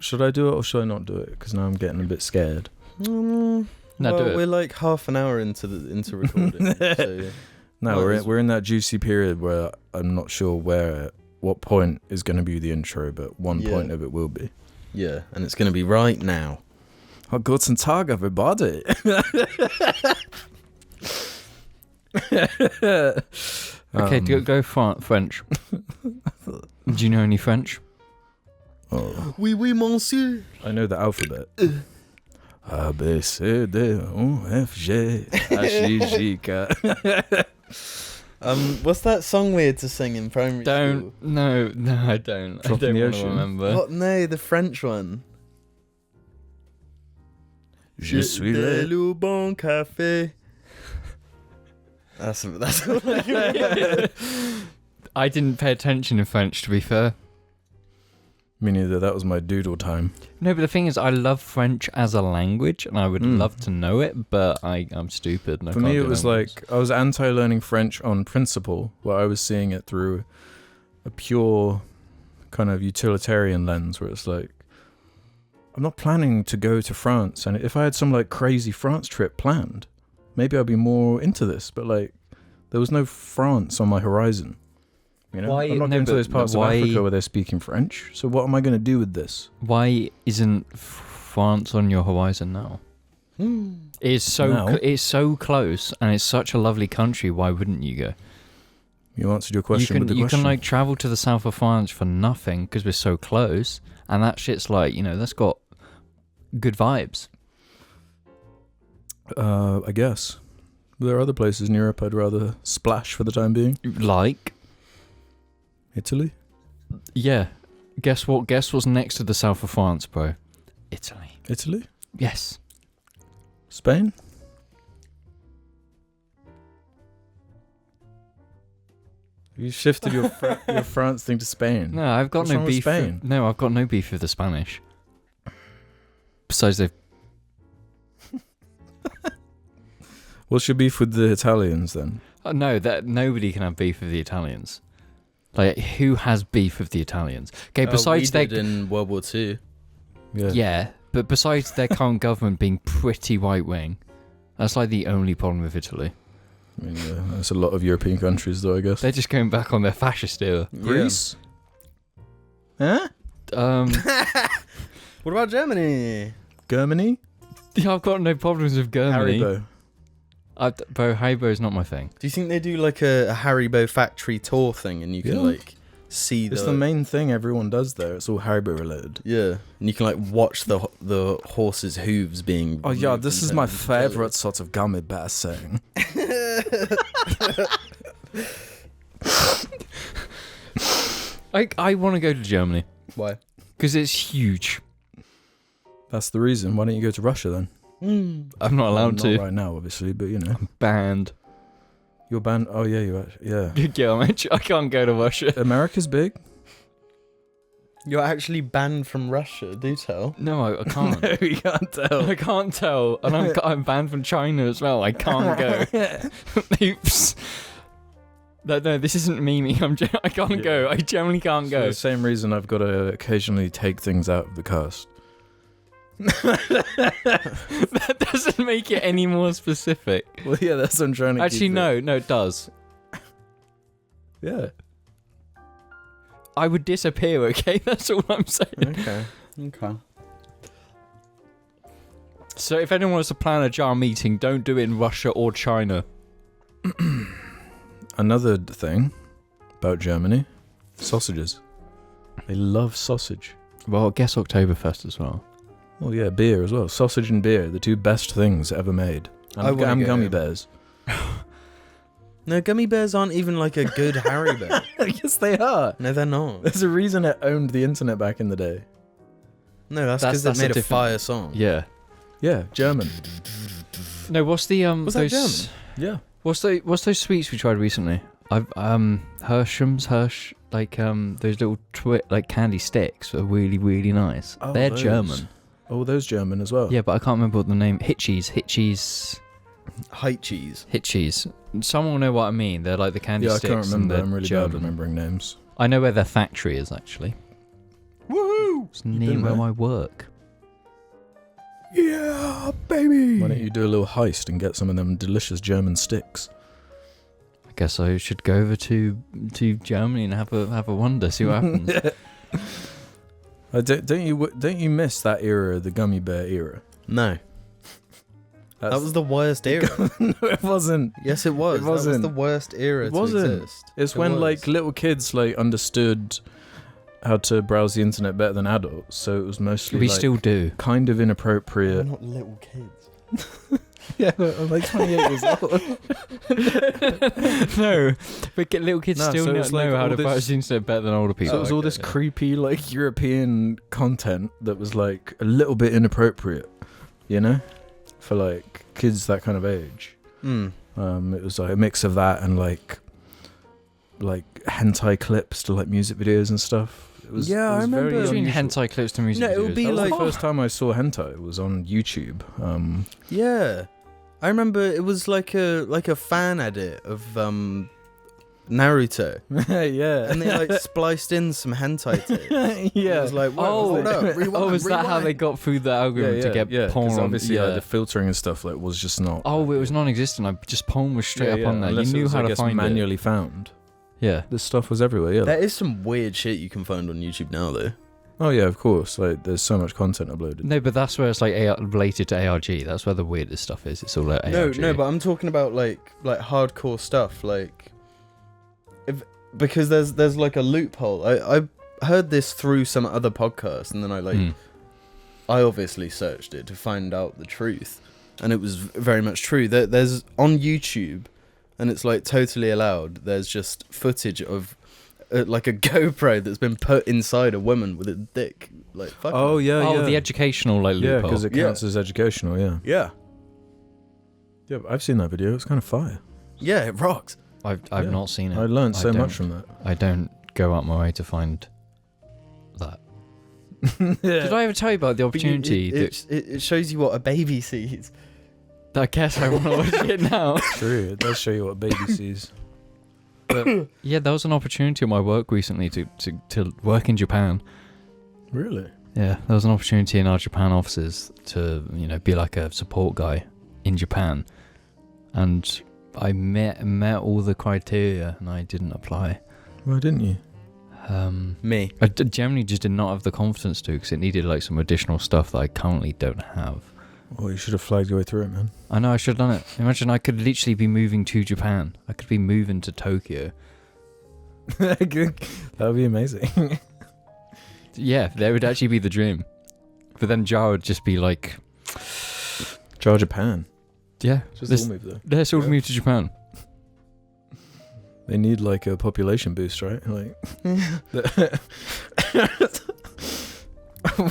Should I do it or should I not do it? Because now I'm getting a bit scared. No, do it. We're like half an hour into recording. So No, we're in that juicy period where I'm not sure what point is going to be the intro, but one point of it will be. Yeah, and it's going to be right now. Oh, guten Tag, everybody. Okay, go French. Do you know any French? Oh. Oui, monsieur. I know the alphabet. A, B, C, D, E, F, G, H, I, J, K. What's that song we had to sing in primary school? No, I don't. Drop I in don't the want to ocean. remember. What? No, the French one. Je suis de là. le bon café. That's all I can I didn't pay attention in French, to be fair. Me neither. That was my doodle time. No, but the thing is, I love French as a language, and I would love to know it, but I'm stupid. And For me, it was like, I was anti-learning French on principle, where I was seeing it through a pure kind of utilitarian lens, where it's like, I'm not planning to go to France, and if I had some like crazy France trip planned, maybe I'd be more into this, but like, there was no France on my horizon. You know, I'm not going to those parts of Africa where they're speaking French. So what am I going to do with this? Why isn't France on your horizon now? It's so close, and it's such a lovely country. Why wouldn't you go? You answered your question with the question. You can like travel to the south of France for nothing because we're so close, and that shit's like, that's got good vibes. I guess. There are other places in Europe I'd rather splash for the time being. Like? Italy? Yeah. Guess what? Guess what's next to the south of France, bro? Italy. Italy? Yes. Spain? You shifted your France thing to Spain. No, I've got What's no wrong with beef. Spain? No, I've got no beef with the Spanish. Besides, they've. What's your beef with the Italians then? No, that nobody can have beef with the Italians. Like, who has beef with the Italians? Okay, besides we did in World War II. Yeah, but besides their current government being pretty right wing, that's like the only problem with Italy. I mean, yeah, that's a lot of European countries, though, I guess. They're just going back on their fascist era. Greece? Huh? What about Germany? Germany? Yeah, I've got no problems with Germany. Haribo. Bro, Haribo is not my thing. Do you think they do like a Haribo factory tour thing, and you can like see It's the main thing everyone does there. It's all Haribo related. Yeah, and you can like watch the horse's hooves being. Oh yeah, removed this and is turned my into favorite sort of gummy bear thing. I want to go to Germany. Why? Because it's huge. That's the reason. Why don't you go to Russia then? I'm not allowed to. Not right now, obviously, but you know. I'm banned. You're banned. Oh yeah, you actually, yeah. Yeah, I can't go to Russia. America's big. You're actually banned from Russia. Do tell. No, I can't. No, you can't tell. I can't tell, and I'm banned from China as well. I can't go. Oops. No, this isn't me. I can't go. I generally can't go. For the same reason I've got to occasionally take things out of the cast. That doesn't make it any more specific. Well, yeah, that's what I'm trying to Actually, keep no, it does. Yeah. I would disappear, okay? That's all I'm saying. Okay. So if anyone wants to plan a JAR meeting, don't do it in Russia or China. Another thing about Germany, sausages. They love sausage. Well, guess Oktoberfest as well. Oh yeah, beer as well. Sausage and beer, the two best things ever made. And gummy bears. No, gummy bears aren't even like a good Haribo. Yes, they are. No, they're not. There's a reason it owned the internet back in the day. No, that's because they made a fire song. Yeah. Yeah, German. No, what's the Was that German? Yeah. What's those sweets we tried recently? Hirsch, like those little like candy sticks are really, really nice. Oh, They're those. German. Oh, those German as well. Yeah, but I can't remember what the name. Hitchies. Height cheese. Someone will know what I mean. They're like the candy sticks. I can't remember. And I'm really German. bad remembering names. I know where their factory is actually. Woohoo! It's near where I work. Yeah, baby. Why don't you do a little heist and get some of them delicious German sticks? I guess I should go over to Germany and have a wander, see what happens. Don't you miss that era, the gummy bear era? No. That was the worst era. No, it wasn't. Yes, it was. It wasn't. That was the worst era It wasn't. to exist. It's It when was. like little kids like understood how to browse the internet better than adults, so it was mostly We like, still do. kind of We're inappropriate. not little kids. Yeah, I'm like 28 years old. No, but little kids No, still so know, it's like how all to this- browse the internet better than older people. So it was all this creepy like European content that was like a little bit inappropriate, you know, for like kids that kind of age. Mm. It was like a mix of that and like hentai clips to like music videos and stuff. It was, Yeah, it was I remember- very Between unusual. hentai clips to music No, it would videos. be That was like- the first time I saw hentai. It was on YouTube. Yeah, I remember it was like a fan edit of Naruto, Yeah, and they like spliced in some hentai to it. yeah. It was like, whoa, Oh, hold up, rewind, is that how they rewind. got through the algorithm to get porn 'cause on? obviously Yeah. like, the filtering and stuff like was just not. Oh, it was non-existent. Just porn was straight up on there. You unless it knew was, how I to guess, find manually found. it. Yeah. This stuff was everywhere. Yeah. There is some weird shit you can find on YouTube now, though. Oh yeah, of course. Like there's so much content uploaded. No, but that's where it's like related to ARG. That's where the weirdest stuff is. It's all like ARG. No, but I'm talking about like hardcore stuff, like because there's like a loophole. I heard this through some other podcast, and then I obviously searched it to find out the truth, and it was very much true. There's on YouTube, and it's like totally allowed. There's just footage of like a GoPro that's been put inside a woman with a dick. Like fuck. Oh yeah, Oh, yeah. the educational like Yeah, loophole. because it counts as educational. Yeah. Yeah. Yeah, but I've seen that video. It's kind of fire. Yeah, it rocks. I've Yeah. not seen it. I learned so don't- much from that. I don't go out my way to find that. Yeah. Did I ever tell you about the But opportunity? it shows you what a baby sees. I guess I want to watch it now. True. It does show you what a baby sees. Yeah, there was an opportunity at my work recently to work in Japan. Really? Yeah, there was an opportunity in our Japan offices to, be like a support guy in Japan. And I met all the criteria and I didn't apply. Why didn't you? Me. I generally just did not have the confidence to because it needed like some additional stuff that I currently don't have. Well, you should have flagged your way through it, man. I know I should have done it. Imagine I could literally be moving to Japan. I could be moving to Tokyo. That would be amazing. Yeah, that would actually be the dream. But then JARChive would just be like, JARChive Japan. yeah, Just let's, all move there. let's all Yeah. move to Japan. They need like a population boost, right? Like,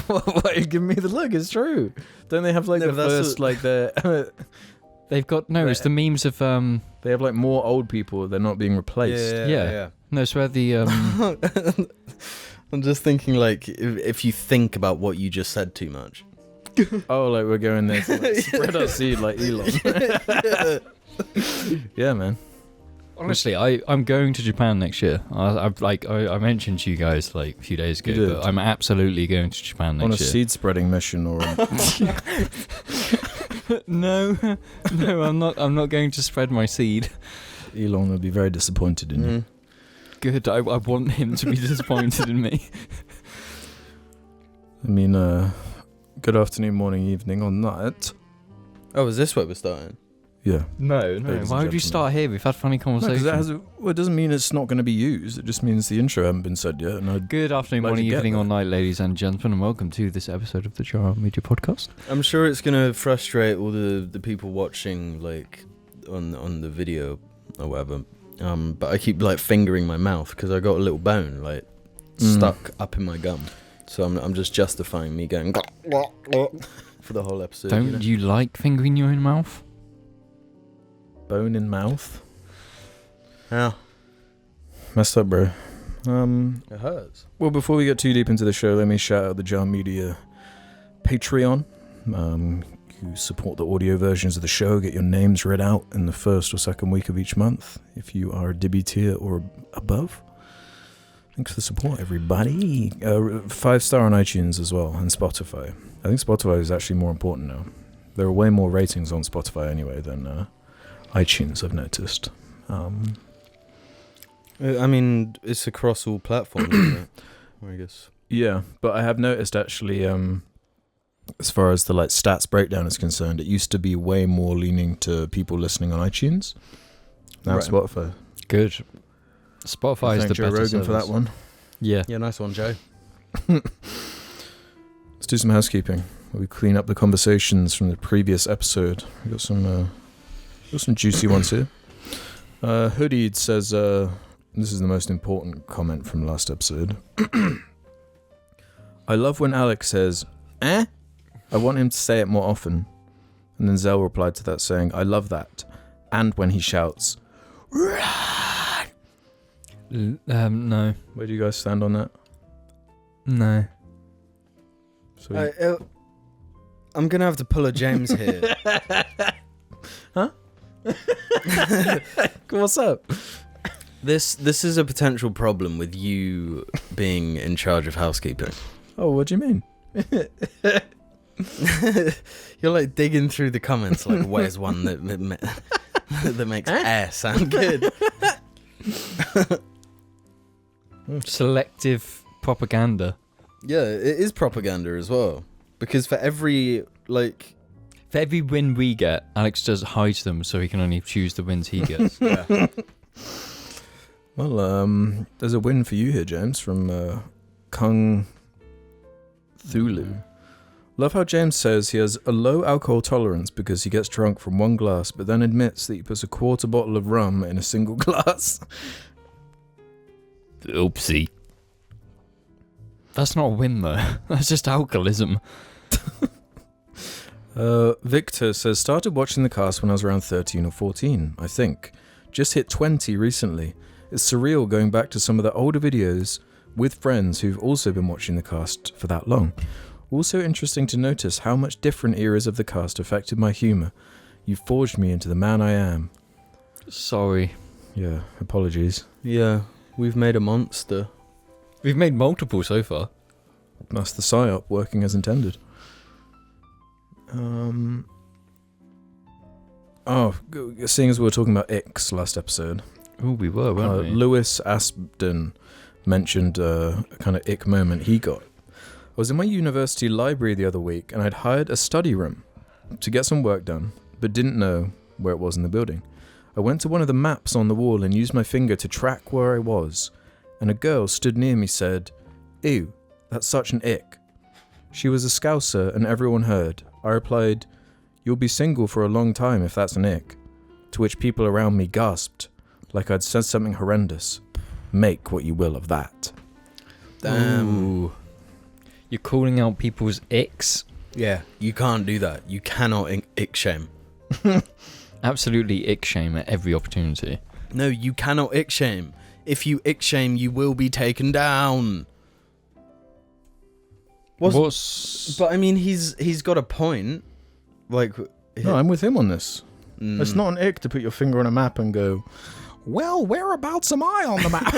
what? You give me the look. It's true. Don't they have like No, the but that's first like the? They've got it's the memes of They have like more old people. They're not being replaced. Yeah. no, it's where the I'm just thinking like if you think about what you just said too much. Oh, like we're going there to like, spread our seed like Elon. Yeah, man. honestly, I'm going to Japan next year. I mentioned to you guys like a few days ago, You did. but I'm absolutely going to Japan On a next year. seed spreading mission or No, I'm not. I'm not going to spread my seed. Elon would be very disappointed in you. Good. I want him to be disappointed in me. I mean, good afternoon, morning, evening, or night. Oh, is this where we're starting? Yeah. No. Ladies and Why would gentlemen. you start here? We've had funny conversations. Because it doesn't mean it's not going to be used. It just means the intro hasn't been said yet. And Good afternoon, Glad morning, you get evening, that. or night, ladies and gentlemen, and welcome to this episode of the JARChive Media Podcast. I'm sure it's gonna frustrate all the people watching like on the video or whatever. But I keep like fingering my mouth because I got a little bone like stuck up in my gum. So I'm just justifying me going for the whole episode. Don't you like fingering your own mouth? bone in mouth. Yeah, Messed up, bro. it hurts. Well, before we get too deep into the show, let me shout out the JAR Media Patreon. You support the audio versions of the show, get your names read out in the first or second week of each month if you are a Dibby tier or above. Thanks for the support, everybody. 5-star on iTunes as well, and Spotify. I think Spotify is actually more important now. There are way more ratings on Spotify anyway than iTunes, I've noticed. I mean, it's across all platforms, isn't it? I guess. Yeah, but I have noticed actually, as far as the like stats breakdown is concerned, it used to be way more leaning to people listening on iTunes. Now Right. Spotify. Good. Spotify is Thank the Joe better Rogan service. for that one. Yeah. Yeah, nice one, Joe. Let's do some housekeeping. We clean up the conversations from the previous episode. We got some juicy ones here. Hoodied says, this is the most important comment from last episode. I love when Alex says, eh? I want him to say it more often. And then Zell replied to that saying, I love that. And when he shouts, No. where do you guys stand on that? No. So I'm gonna have to pull a James here. Huh? What's up? This is a potential problem with you being in charge of housekeeping. Oh, what do you mean? You're like digging through the comments, like, where's one that makes air sound good? Selective propaganda. Yeah, it is propaganda as well. Because for every, like... For every win we get, Alex does hide them so he can only choose the wins he gets. Yeah. Well, there's a win for you here, James, from Kung Thulu. Love how James says he has a low alcohol tolerance because he gets drunk from one glass, but then admits that he puts a quarter bottle of rum in a single glass. Oopsie. That's not a win, though. That's just alcoholism. Victor says, started watching the cast when I was around 13 or 14, I think. Just hit 20 recently. It's surreal going back to some of the older videos with friends who've also been watching the cast for that long. Also interesting to notice how much different eras of the cast affected my humour. You forged me into the man I am. Sorry. Yeah, apologies. Yeah, we've made a monster. We've made multiple so far. That's the psyop working as intended. Seeing as we were talking about icks last episode, Oh, we were, weren't we? Lewis Aspden mentioned a kind of ick moment he got. I was in my university library the other week and I'd hired a study room to get some work done, but didn't know where it was in the building. I went to one of the maps on the wall and used my finger to track where I was, and a girl stood near me said, "Ew, that's such an ick." She was a Scouser and everyone heard. I replied, "You'll be single for a long time if that's an ick." To which people around me gasped, like I'd said something horrendous. Make what you will of that. Damn. Ooh. You're calling out people's icks? Yeah, you can't do that. You cannot ick shame. Absolutely ick shame at every opportunity. No, you cannot ick shame. If you ick shame, you will be taken down. But I mean, he's got a point. Like, No, I'm with him on this. mm. It's not an ick to put your finger on a map and go, well, whereabouts am I on the map?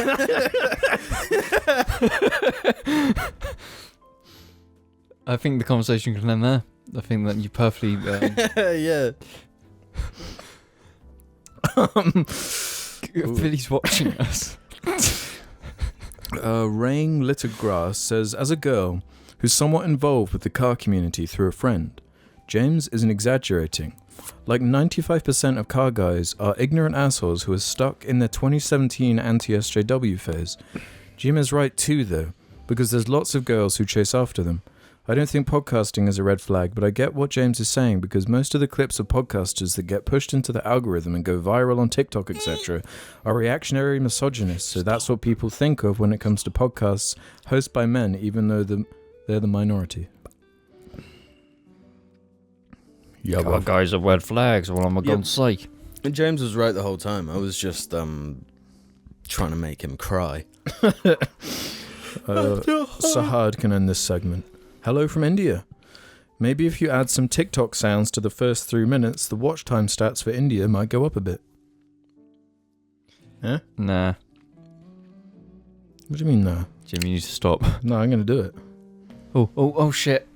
I think the conversation can end there. I think that you perfectly... Yeah. Billy's watching us. Rain Littergrass says, as a girl who's somewhat involved with the car community through a friend, James isn't exaggerating. Like 95% of car guys are ignorant assholes who are stuck in their 2017 anti-SJW phase. Jim is right too, though, because there's lots of girls who chase after them. I don't think podcasting is a red flag, but I get what James is saying because most of the clips of podcasters that get pushed into the algorithm and go viral on TikTok, etc., are reactionary misogynists, so that's what people think of when it comes to podcasts hosted by men, even though they're the minority. Yeah, Car guys are red flags, what am I going to say? And James was right the whole time. I was just trying to make him cry. Sahad can end this segment. Hello from India. Maybe if you add some TikTok sounds to the first 3 minutes, the watch time stats for India might go up a bit. Eh? Nah. What do you mean no? Jim, you need to stop. No, I'm gonna do it. Oh shit.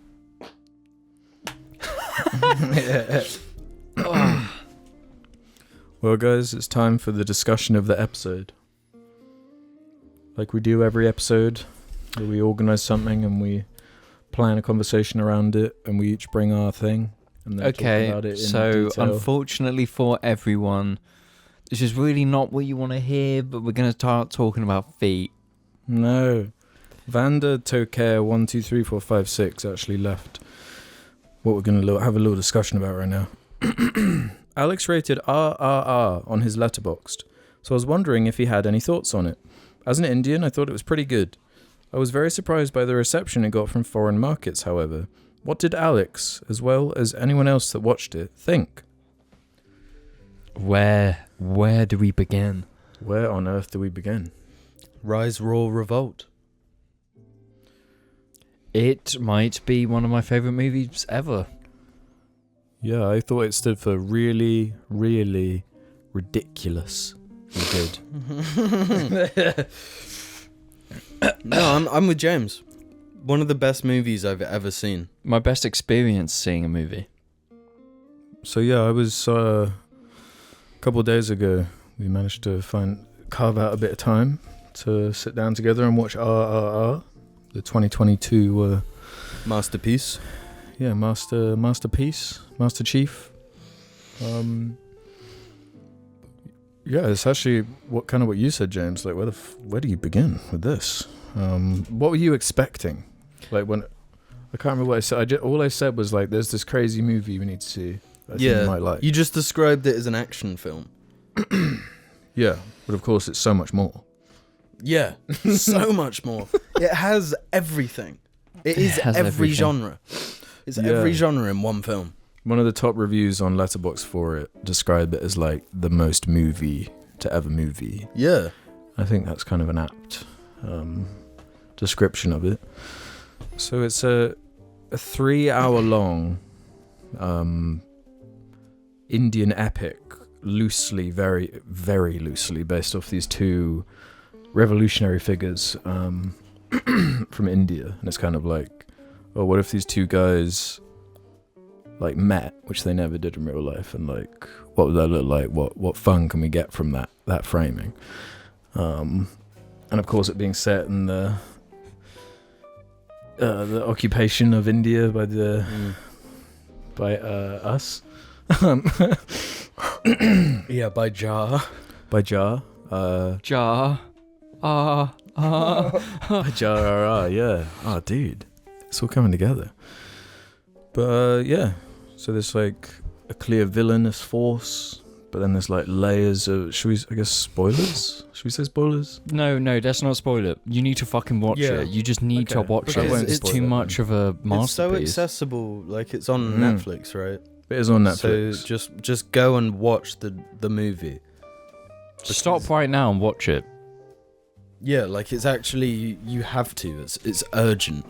Well, guys, it's time for the discussion of the episode. Like we do every episode, where we organise something and we plan a conversation around it, and we each bring our thing and then talk about it in so detail. unfortunately for everyone, this is really not what you want to hear, but we're going to start talking about feet. No. Vanda Tokare 123456 actually left what we're going to have a little discussion about right now. Alex rated RRR on his Letterboxd, so I was wondering if he had any thoughts on it. As an Indian, I thought it was pretty good. I was very surprised by the reception it got from foreign markets, however. What did Alex, as well as anyone else that watched it, think? Where do we begin? Where on earth do we begin? Rise, Roar, Revolt. It might be one of my favourite movies ever. Yeah, I thought it stood for really, really ridiculous. It did. No, I'm with James. One of the best movies I've ever seen. My best experience seeing a movie. So yeah, I was a couple of days ago. We managed to carve out a bit of time to sit down together and watch RRR, the 2022 Masterpiece. Yeah, masterpiece, Master Chief. Yeah, it's actually what you said, James. Like, where do you begin with this? What were you expecting? Like when I can't remember what I said. All I said was like, "There's this crazy movie we need to see." I think you might like. You just described it as an action film. Yeah, but of course it's so much more. Yeah, so much more. It has everything. It is has every everything. genre. It's Yeah. every genre in one film. One of the top reviews on Letterboxd for it described it as like the most movie to ever movie. Yeah. I think that's kind of an apt description of it. So it's a 3-hour long Indian epic, loosely, very, very loosely based off these two revolutionary figures from India. And it's kind of like, oh, what if these two guys like met, which they never did in real life, and like what would that look like? What fun can we get from that framing? And of course it being set in the occupation of India by us. Yeah, by Jar. By Jar. By JARRR, yeah. Oh, dude. It's all coming together. But, yeah. So there's, like, a clear villainous force, but then there's, like, layers of... spoilers? Should we say spoilers? No, let's not spoil it. You need to fucking watch it. You just need to watch Okay, I it. won't It's spoil too it much of a masterpiece. It's so accessible. Like, it's on Netflix, right? It is on Netflix. So just go and watch the movie. Stop right now and watch it. Yeah, like it's actually you have to. It's urgent.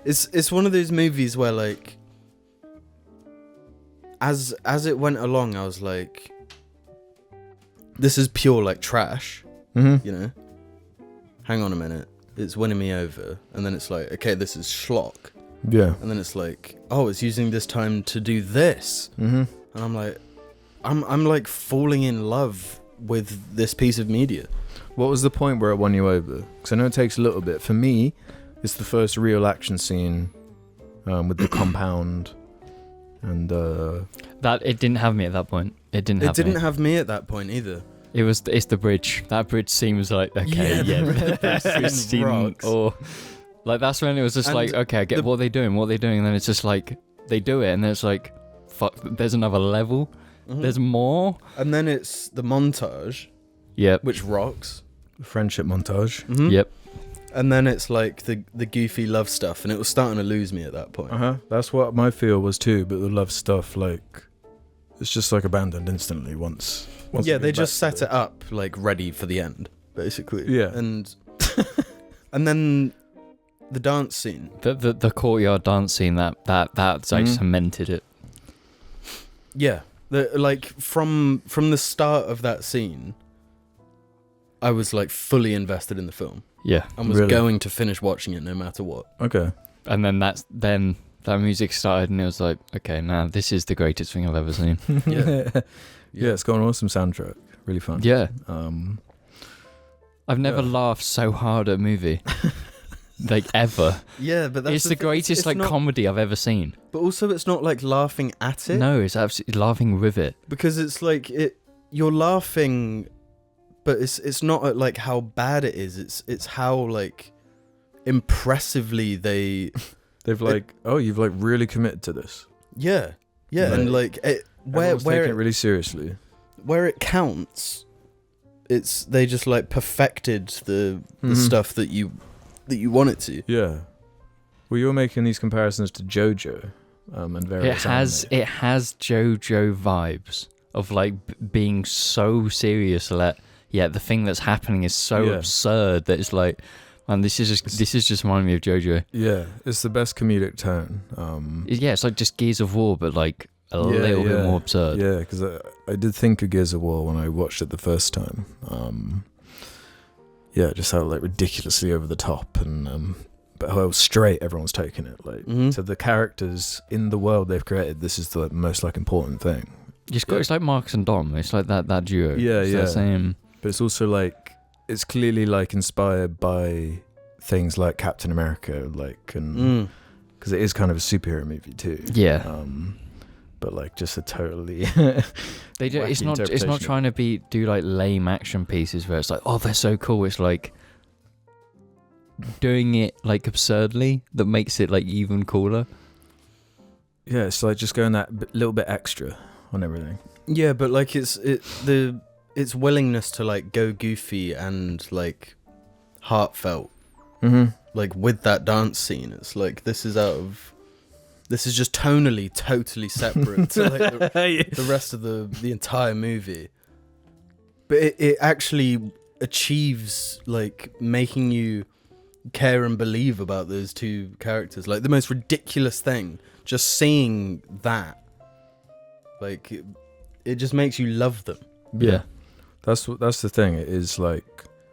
It's one of those movies where like as it went along, I was like, this is pure like trash. Mm-hmm. You know. Hang on a minute, it's winning me over, and then it's like, okay, this is schlock, Yeah. and then it's like, oh, it's using this time to do this, Mm-hmm. and I'm like, I'm like falling in love with this piece of media. What was the point where it won you over? Because I know it takes a little bit. For me, it's the first real action scene with the compound, and That it didn't have me at that point. It didn't have me. At that point either. It's the bridge. That bridge scene was like, okay, the bridge scene rocks. Or like that's when it was just And like, okay, I get what they're doing, and then it's just like they do it, and then it's like, fuck, there's another level. Mhm. There's more. And then it's the montage, Yep. which rocks. friendship montage. Mhm. Yep. And then it's like the goofy love stuff, and it was starting to lose me at that point. That's what my feel was too. But the love stuff, like, it's just like abandoned instantly once Yeah, it they goes just back to set it up like ready for the end, basically. Yeah. And and then the dance scene. The courtyard dance scene that like cemented it. Yeah. Like from the start of that scene, I was like fully invested in the film Yeah. and was Really? going to finish watching it no matter what. Okay. And then that music started, and it was like, okay, now this is the greatest thing I've ever seen. Yeah. Yeah, it's got an awesome soundtrack. Really fun. Yeah. I've never Yeah. laughed so hard at a movie. Like, ever. Yeah, but that's It's the thing, greatest, it's like, not, comedy I've ever seen. But also, it's not like laughing at it. No, it's absolutely laughing with it. Because it's like you're laughing, but it's not at like how bad it is. It's how like impressively They've like, you've like really committed to this. yeah Right. and like where Everyone's taking it it really seriously. where it counts, they just like perfected the Mhm. stuff that you want it to. Yeah. Well, you're making these comparisons to JoJo, and various anime. It has JoJo vibes of like being so serious that the thing that's happening is so Yeah. absurd that it's like, man, this is just reminding me of JoJo. Yeah, it's the best comedic tone. It's like just Gears of War, but like a Yeah, little bit yeah. more absurd. Yeah, because I did think of Gears of War when I watched it the first time. Yeah, just how like ridiculously over the top and but how straight everyone's taking it. Like, Mhm. so the characters in the world they've created, this is the most like important thing. It's like Marcus and Dom. It's like that duo. Yeah, It's yeah. that same. But it's also like it's clearly like inspired by things like Captain America, like and because it is kind of a superhero movie too. Yeah. But like just a totally They do. It's wacky not interpretation. trying to do like lame action pieces where it's like, oh, they're so cool. It's like doing it like absurdly that makes it like even cooler. Yeah, it's like just going that little bit extra on everything. Yeah, but like its willingness to like go goofy and like heartfelt, Mm-hmm. like with that dance scene. It's like this is just tonally totally separate to like the rest of the entire movie. But it actually achieves like making you care and believe about those two characters. Like the most ridiculous thing, just seeing that, like it just makes you love them. Yeah. That's the thing. It is like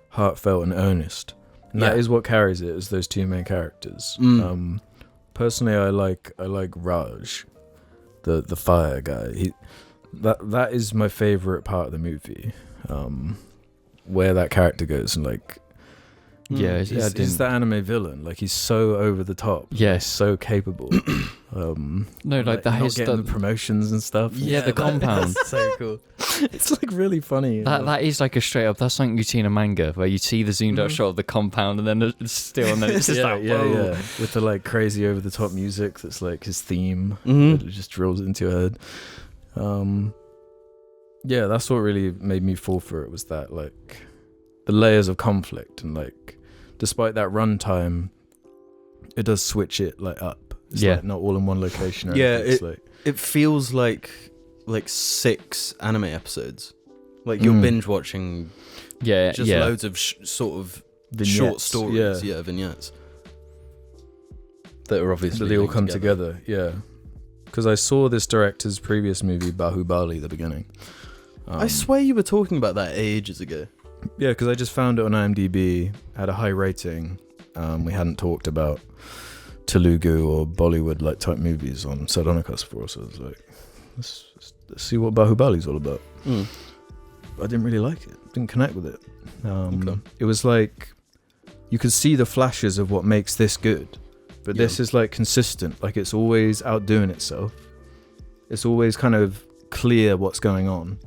heartfelt and earnest, and that Yeah. is what carries it. As those two main characters. Personally, I like Raj, the fire guy. That is my favorite part of the movie. Where that character goes and like. Yeah, He's the anime villain. Like he's so over the top. Yes. So capable. No, like that not is getting the promotions and stuff. Yeah, the compound. That's so cool. It's like really funny. That is like a straight up. That's something you see in a manga where you see the zoomed out shot of the compound and then it's still, and then it's just yeah, like, yeah, whoa. yeah. With the like crazy over the top music that's like his theme. Mhm. It just drills into your head. Yeah, that's what really made me fall for it, was that like the layers of conflict, and like despite that runtime, it does switch it like up. It's Yeah. like not all in one location. Or Yeah, anything. It's like It feels like 6 anime episodes. Like you're Mm. binge watching Yeah, just yeah. loads of sort of vignettes, short stories, vignettes that are obviously So they all linked come together. Yeah, because I saw this director's previous movie Bahubali at the beginning. I swear you were talking about that ages ago. Yeah, because I just found it on IMDb, had a high rating. We hadn't talked about Telugu or Bollywood like type movies on JARCast before, so I was like, let's see what Bahubali's all about. I didn't really like it. Didn't connect with it. Okay. It was like you could see the flashes of what makes this good, but this is like consistent. Like it's always outdoing itself. It's always kind of clear what's going on.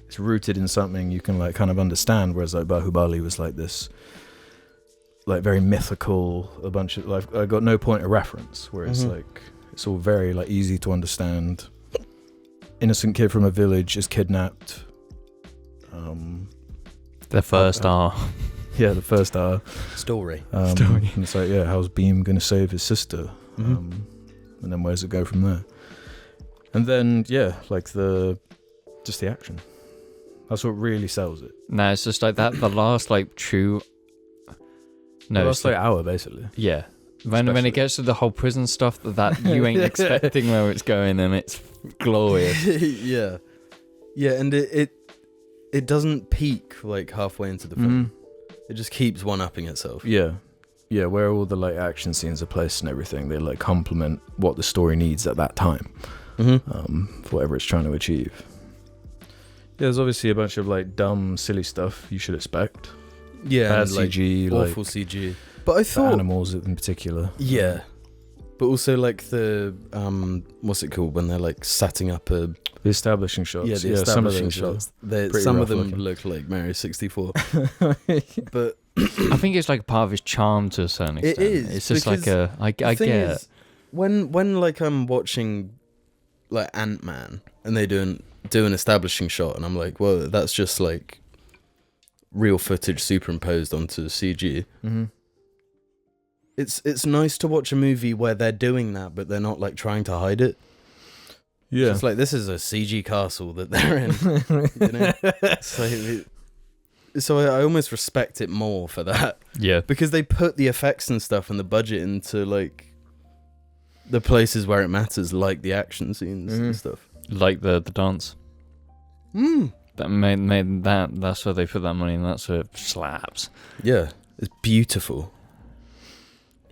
It's rooted in something you can like kind of understand. Whereas like Bahubali was like this, like very mythical, a bunch of like I got no point of reference. Where it's like it's all very like easy to understand. Innocent kid from a village is kidnapped. The first R. Yeah, the first hour. Story. And it's like, yeah, how's Beam going to save his sister? And then where's it go from there? And then, yeah, like just the action. That's what really sells it. No, it's just like that. The last like true. No, The it's last like hour, basically. yeah. When Especially. it gets to the whole prison stuff, that you ain't expecting where it's going, and it's glorious. Yeah, and it doesn't peak like halfway into the film. Mhm. It just keeps one-upping itself. Yeah. Yeah, where all the like action scenes are placed and everything, they like complement what the story needs at that time, for whatever it's trying to achieve. Yeah, there's obviously a bunch of like dumb, silly stuff you should expect. Yeah, Bad and, like, CG, awful like CG. But I the thought animals in particular. Yeah. But also like the what's it called when they're like setting up a The establishing shots. the some of establishing those shots. pretty Some rough of them looking. look like Mario 64. But I think it's like part of his charm to a certain It extent. is, It's just like because I the thing get. is, when like I'm watching like Ant-Man and they do an establishing shot and I'm like, well, that's just like real footage superimposed onto CG. Mm-hmm. It's nice to watch a movie where they're doing that, but they're not like trying to hide it. Yeah. It's like, this is a CG castle that they're in. You know? So I almost respect it more for that, Yeah. because they put the effects and stuff and the budget into like the places where it matters, like the action scenes and stuff. Like the dance. That made that's where they put that money, and that's where it slaps. Yeah, it's beautiful.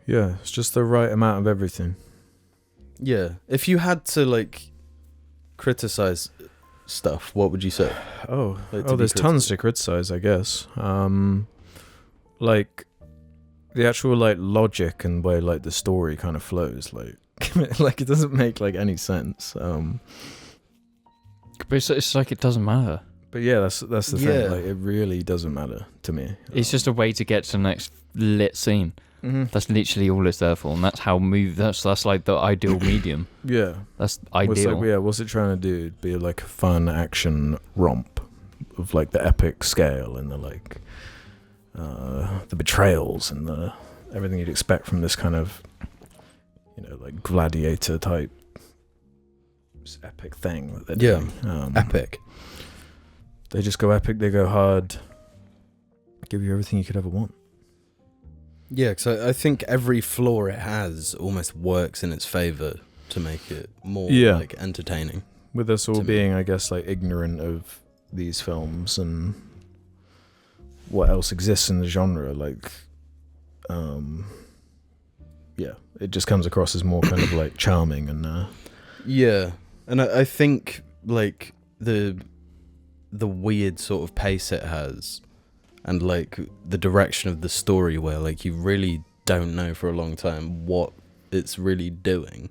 Yeah, it's just the right amount of everything. Yeah, if you had to like criticize stuff, what would you say? Oh, Like, to be there's tons to criticize, I guess. Like the actual like logic and way like the story kind of flows, like like it doesn't make like any sense. But it's like it doesn't matter. But yeah, that's the Yeah. thing. Like it really doesn't matter to me. It's just a way to get to the next lit scene. Mm-hmm. That's literally all it's there for, and that's how that's like the ideal medium. Yeah. That's What's ideal. like, yeah, what's it trying to do? Be like a fun action romp of like the epic scale and the like the betrayals and the everything you'd expect from this kind of, you know, like gladiator type epic thing that they're doing. Epic. They just go epic, they go hard, give you everything you could ever want. Yeah, because I think every flaw it has almost works in its favor to make it more like entertaining. With us all To me. being, I guess, like ignorant of these films and what else exists in the genre, like, yeah, it just comes across as more kind of like charming and Yeah, and I think like the weird sort of pace it has, and like the direction of the story, where like you really don't know for a long time what it's really doing.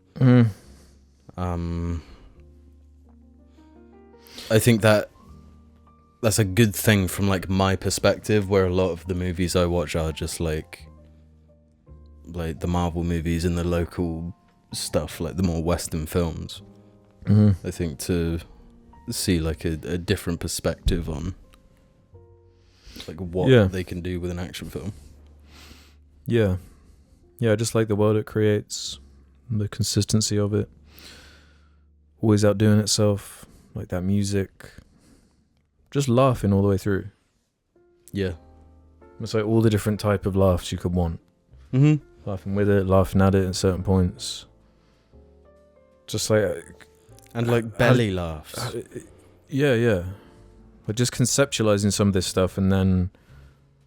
I think that's a good thing from like my perspective, where a lot of the movies I watch are just like the Marvel movies and the local stuff, like the more Western films. I think to see like a different perspective on like what they can do with an action film. Yeah, I just like the world it creates, the consistency of it, always outdoing itself, like that music, just laughing all the way through. Yeah. It's like all the different type of laughs you could want. Laughing with it, laughing at it at certain points. Just like... And like belly laughs. Yeah. But just conceptualizing some of this stuff and then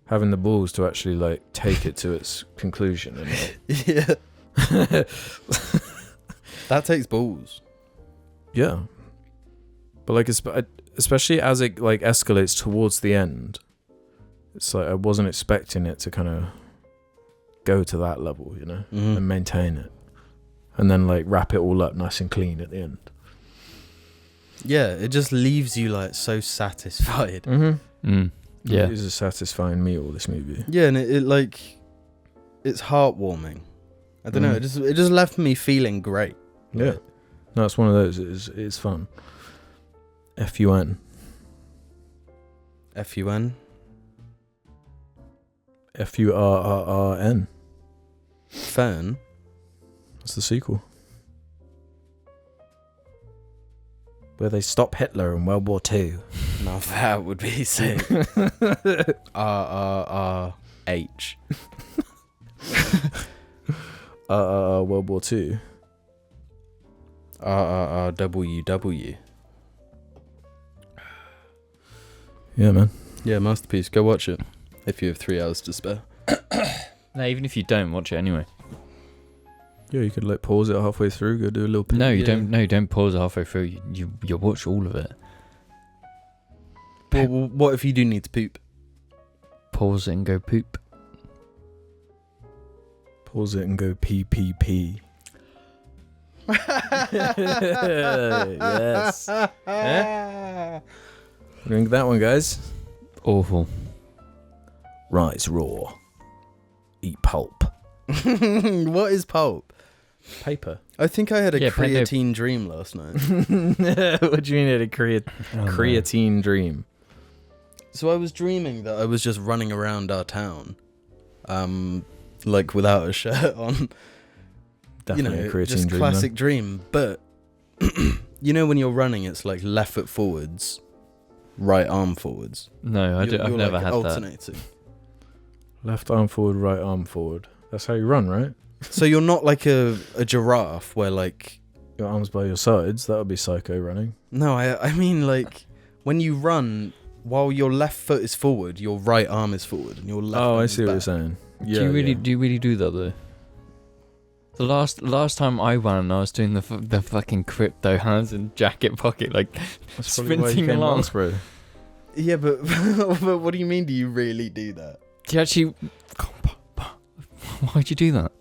having the balls to actually like take it to its conclusion. And, like, Yeah. That takes balls. yeah. But like, especially as it like escalates towards the end, it's like I wasn't expecting it to kind of go to that level, you know, and maintain it, and then like wrap it all up nice and clean at the end. Yeah, it just leaves you like so satisfied. Yeah. It is a satisfying meal, this movie. Yeah, and it like it's heartwarming. I don't know, it just left me feeling great. Yeah. No, it's one of those. It's fun. FUN. FUN. FURRRN. Fern. That's the sequel. Where they stop Hitler in World War II. Now that would be sick. RRRH. World War II. RRRWW. Yeah, man. Yeah, masterpiece. Go watch it if you have 3 hours to spare. No, even if you don't watch it anyway. Yeah, you could like pause it halfway through, go do a little. No, you Yeah. don't. No, you don't pause it halfway through. You watch all of it. Well, what if you do need to poop? Pause it and go poop. Pause it and go PPP. Yes. Drink that one, guys. Awful. Rise raw. Eat pulp. What is pulp? Paper. I think I had a Yeah, creatine dream last night. What do you mean, a creatine dream? So I was dreaming that I was just running around our town, like without a shirt on. Definitely a creatine just dream. classic dream. But you know when you're running, it's like left foot forwards, right arm forwards. No, I've You're never like had that. alternating. Left arm forward, right arm forward. That's how you run, right? So you're not like a giraffe where like. Your arms by your sides. That would be psycho running. No, I mean like when you run while your left foot is forward, your right arm is forward, and your left. Oh, arm I is see what back. you're saying. Yeah, do you really yeah. do that though? The last time I ran, I was doing the fucking crypto hands in jacket pocket, like That's probably why you sprinting came along. last, bro. Yeah, but but what do you mean? Do you really do that? Do you actually? Why'd you do that?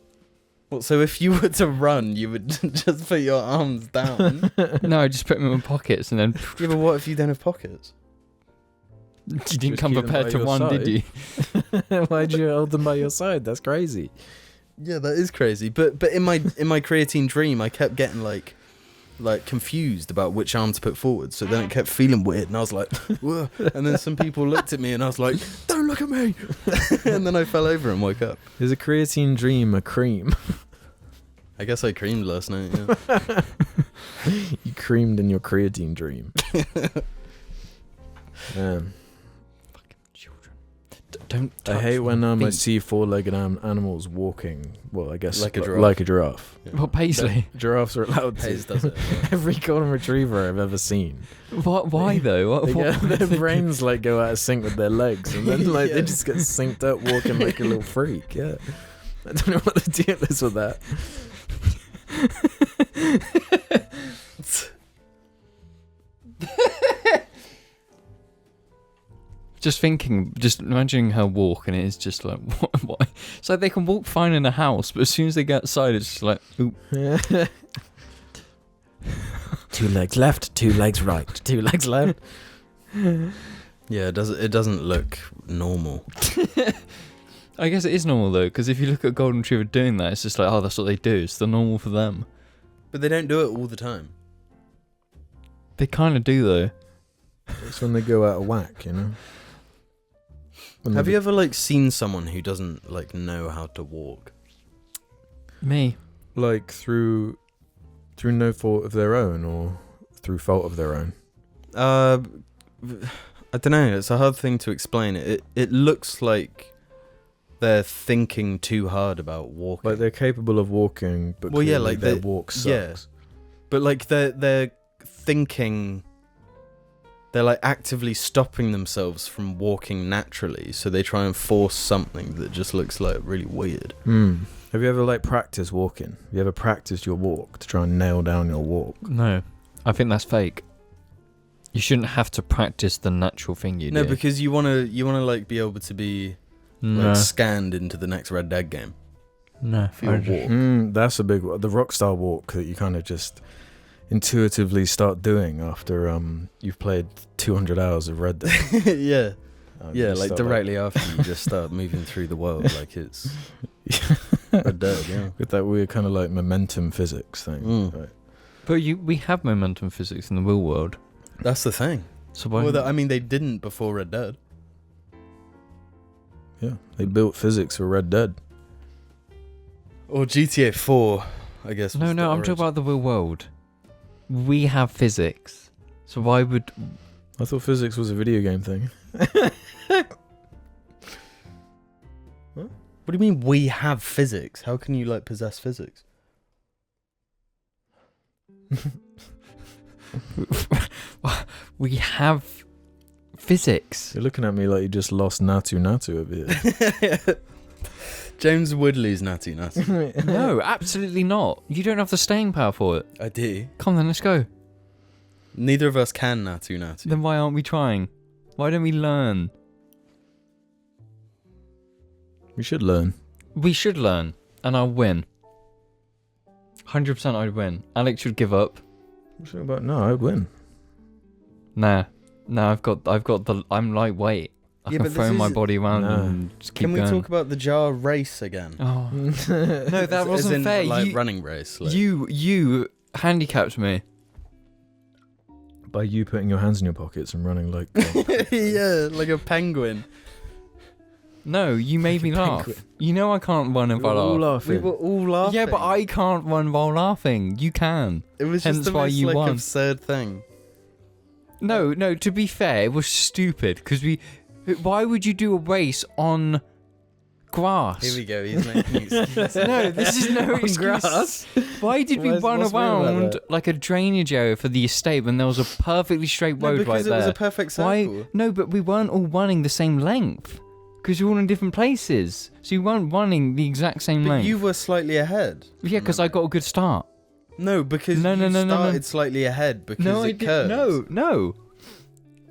Well, so if you were to run, you would just put your arms down. No, I just put them in my pockets and then Yeah, but what if you don't have pockets? you didn't Just come keep them prepared by to your run, did side. you? Why'd you hold them by your side? That's crazy. Yeah, that is crazy. But in my creatine dream, I kept getting like confused about which arm to put forward. So then it kept feeling weird, and I was like, whoa. And then some people looked at me, and I was like, don't look at me. And then I fell over and woke up. Is a creatine dream a cream? I guess I creamed last night. Yeah. You creamed in your creatine dream. Man, Children, don't. I touch hate when my I feet. see four-legged animals walking. Well, I guess Like a giraffe. Like a giraffe. Yeah. What Paisley? Giraffes are allowed to. Hayes does it. Yeah. Every golden retriever I've ever seen. What? Why though? They What? get, their brains like go out of sync with their legs, and then like Yeah. they just get synced up, walking like a little freak. Yeah, I don't know what the deal is with that. Just imagining her walk, and it is just like, what? It's like they can walk fine in a house, but as soon as they get outside, it's just like, ooh. 2 legs left, 2 legs right, 2 legs left. Yeah, it doesn't look normal. I guess it is normal though, because if you look at a golden retriever doing that, it's just like, oh, that's what they do. It's the normal for them. But they don't do it all the time. They kind of do though. It's when they go out of whack, you know. Have you ever like seen someone who doesn't like know how to walk? Me. like through no fault of their own or through fault of their own? I don't know. It's a hard thing to explain. It looks like they're thinking too hard about walking. Like they're capable of walking, but Well, yeah, clearly like their they- walk sucks. yeah. But like they're thinking. They're like actively stopping themselves from walking naturally, so they try and force something that just looks like really weird. Have you ever like practiced walking? Have you ever practiced your walk to try and nail down your walk? No. I think that's fake. You shouldn't have to practice the natural thing you No, do. because you wanna like be able to be No. like scanned into the next Red Dead game No. for your I- walk. That's a big one. The rockstar walk that you kind of just intuitively start doing after you've played 200 hours of Red Dead. Yeah, You like start, directly after you just start moving through the world like it's Red Dead. Yeah. with that weird kind of like momentum physics thing. Mm. Right. But we have momentum physics in the real world. That's the thing. So why? Well, I mean, they didn't before Red Dead. Yeah, they built physics for Red Dead. Or GTA 4, I guess. No, was no, the I'm talking origin. about the real world. We have physics. So why would... I thought physics was a video game thing. What do you mean we have physics? How can you like possess physics? We have physics. You're looking at me like you just lost Natu a bit. James would lose Natu. No, absolutely not. You don't have the staying power for it. I do. Come on then, let's go. Neither of us can Natu. Then why aren't we trying? Why don't we learn? We should learn. We should learn, and I'll win. 100% I'd win. Alex should give up. What's it about? No, I'd win. Nah, I'm lightweight. I Yeah, can but throw this my is- body around No. and just keep Can we going. talk about the jar race again? Oh. No, that As wasn't in, fair. Like running race. Like. You handicapped me. By you putting your hands in your pockets and running like... Yeah, like a penguin. No, you made me laugh. penguin. You know I can't run if I all laugh. We laughing. were all laughing. Yeah, but I can't run while laughing. You can. It was hence just the why most you like won. absurd thing. No, to be fair, it was stupid because why would you do a race on grass? Here we go. He's making excuses. No, this is no On excuse. grass? Why did we What's run weird about around that? like a drainage area for the estate when there was a perfectly straight No, road because right it there? was a perfect circle. Why? No, but we weren't all running the same length because we were all in different places. So you weren't running the exact same But length. you were slightly ahead. Yeah, because I got a good start. No, because No, you no, no, no, no. started slightly ahead because No, I it didn't. curved. No,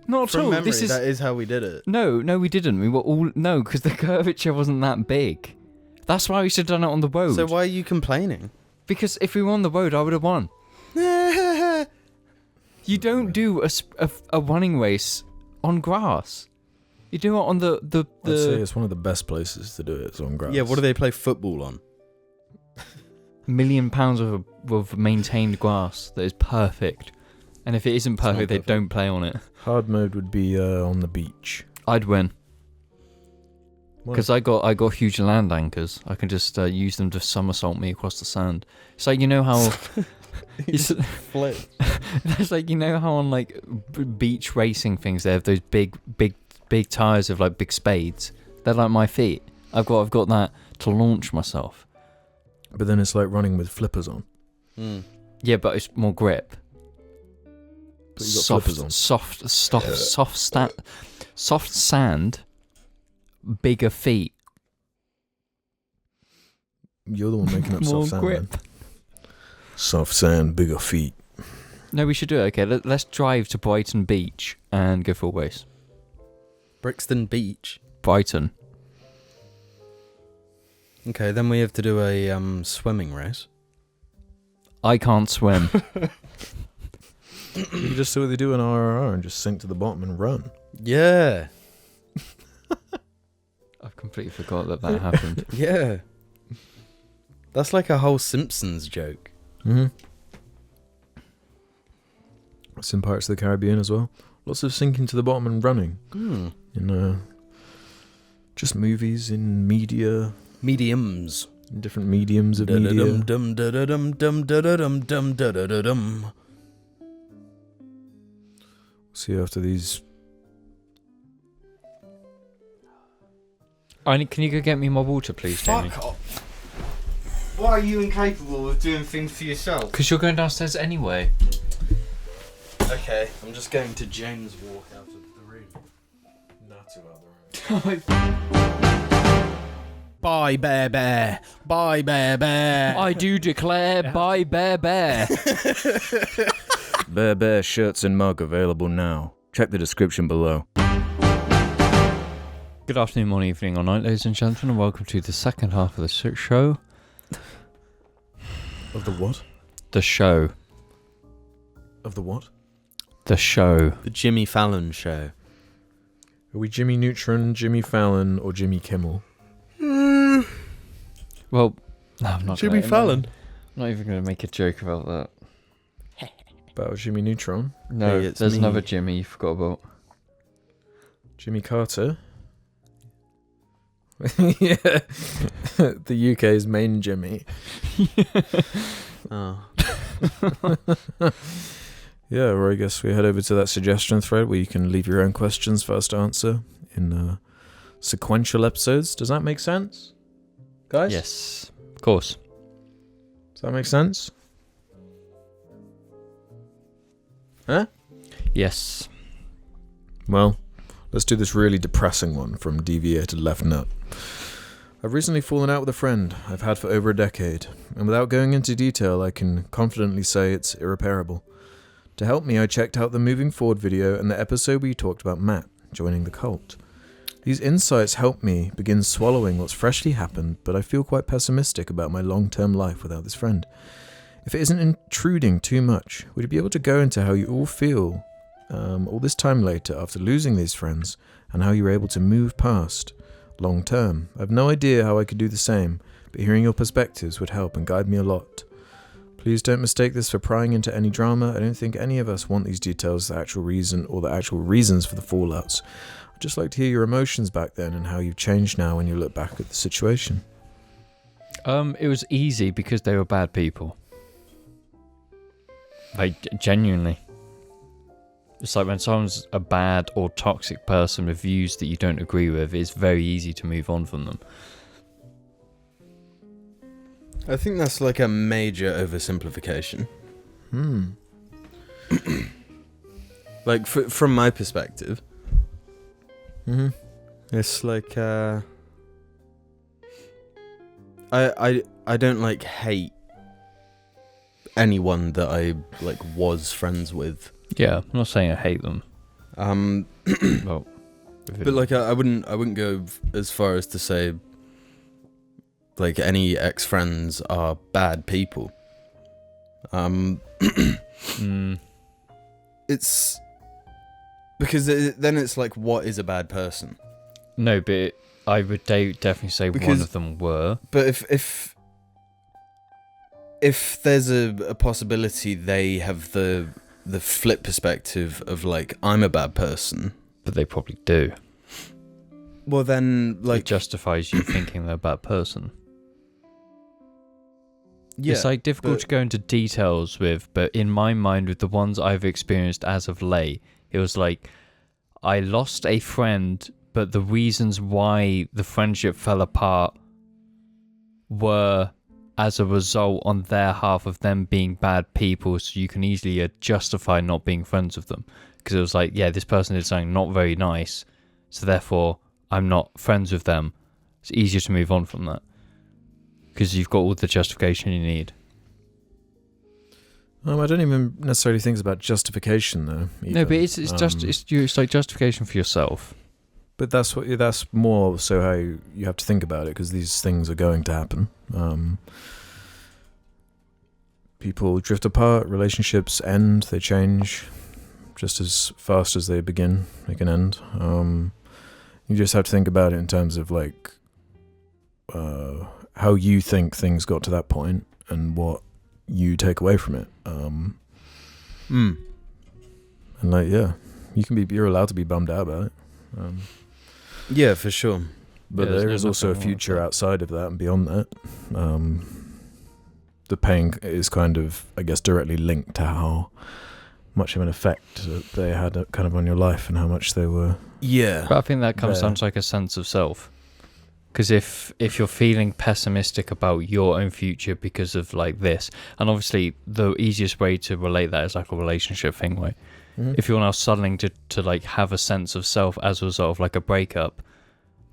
not at From all. memory, This is that is how we did it. no, we didn't. We were all because the curvature wasn't that big. That's why we should have done it on the road. So why are you complaining? Because if we were on the road, I would have won. You don't do a running race on grass. You do it on the I'd say it's one of the best places to do it. It's on grass. Yeah, what do they play football on? £1 million of maintained grass that is perfect. And if it isn't It's not perfect, they perfect. don't play on it. Hard mode would be on the beach. I'd win. Why? Because I got huge land anchors. I can just use them to somersault me across the sand. It's like, you know how... it's, Flip. it's like, you know how on like beach racing things they have those big tires of like big spades. They're like my feet. I've got that to launch myself. But then it's like running with flippers on. Mm. Yeah, but it's more grip. But you got flippers on. Soft sand, bigger feet. You're the one making up More soft sand. grip. Man. Soft sand, bigger feet. No, we should do it. Okay, let's drive to Brighton Beach and go for a race. Brixton Beach. Brighton. Okay, then we have to do a swimming race. I can't swim. You can just do what they do in RRR and just sink to the bottom and run. Yeah. I've completely forgot that happened. Yeah. That's like a whole Simpsons joke. Mm-hmm. It's in Pirates of the Caribbean as well. Lots of sinking to the bottom and running. Hmm. In just movies, in media, Mediums. in different mediums of media. See you after these. Can you go get me my water, please, Jamie? off. Why are you incapable of doing things for yourself? Because you're going downstairs anyway. Okay, I'm just going to James walk out of the room. Bye, Bear Bear. Bye, Bear Bear. I do declare, bye, Bear Bear. Bear Bear shirts and mug available now. Check the description below. Good afternoon, morning, evening, or night, ladies and gentlemen, and welcome to the second half of the show. Of the what? The show. Of the what? The show. The Jimmy Fallon Show. Are we Jimmy Neutron, Jimmy Fallon, or Jimmy Kimmel? Well, no, I'm not Jimmy gonna, Fallon? I'm not even going to make a joke about that. About Jimmy Neutron? No, Hey, it's there's me. another Jimmy you forgot about. Jimmy Carter? Yeah. The UK's main Jimmy. Oh. Yeah, or I guess we head over to that suggestion thread where you can leave your own questions for us to answer in sequential episodes. Does that make sense? Guys? Yes, of course. Does that make sense? Huh? Yes. Well, Let's do this really depressing one from Deviated Left Nut. I've recently fallen out with a friend I've had for over a decade, and without going into detail, I can confidently say it's irreparable. To help me, I checked out the Moving Forward video and the episode where you talked about Matt joining the cult. These insights helped me begin swallowing what's freshly happened, but I feel quite pessimistic about my long-term life without this friend. If it isn't intruding too much, would you be able to go into how you all feel all this time later after losing these friends, and how you were able to move past long term? I have no idea how I could do the same, but hearing your perspectives would help and guide me a lot. Please don't mistake this for prying into any drama. I don't think any of us want these details, the actual reason or the actual reasons for the fallouts. I'd just like to hear your emotions back then and how you've changed now when you look back at the situation. It was easy because they were bad people. Like, genuinely. It's like when someone's a bad or toxic person with views that you don't agree with, it's very easy to move on from them. I think that's like a major oversimplification. Like, from my perspective, it's like, I don't like hate anyone that I like was friends with. Yeah, I'm not saying I hate them. Well, but like I wouldn't go as far as to say like any ex-friends are bad people. It's because then it's like, what is a bad person? No, but I would definitely say one of them were. But if there's a possibility they have the flip perspective of like, I'm a bad person, But they probably do. well then like It justifies you thinking they're a bad person. yeah, It's like difficult to go into details with, but in my mind, with the ones I've experienced as of late, it was like I lost a friend, but the reasons why the friendship fell apart were as a result on their half of them being bad people, so you can easily justify not being friends with them. Because it was like, yeah, this person did something not very nice, so therefore I'm not friends with them. It's easier to move on from that. Because you've got all the justification you need. I don't even necessarily think it's about justification though. No, but it's like justification for yourself. But that's more so how you have to think about it, because these things are going to happen. People drift apart, relationships end, they change just as fast as they begin, they can end. You just have to think about it in terms of like how you think things got to that point and what you take away from it. And like, yeah, you're allowed to be bummed out about it. yeah, for sure. But Yeah, there is also a future outside of that and beyond that. The pain is kind of, I guess, directly linked to how much of an effect they had kind of on your life and how much they were. Yeah. But I think that comes down to like a sense of self. Because if you're feeling pessimistic about your own future because of like this, and obviously the easiest way to relate that is like a relationship thing, right? If you're now suddenly to like have a sense of self as a result of like a breakup,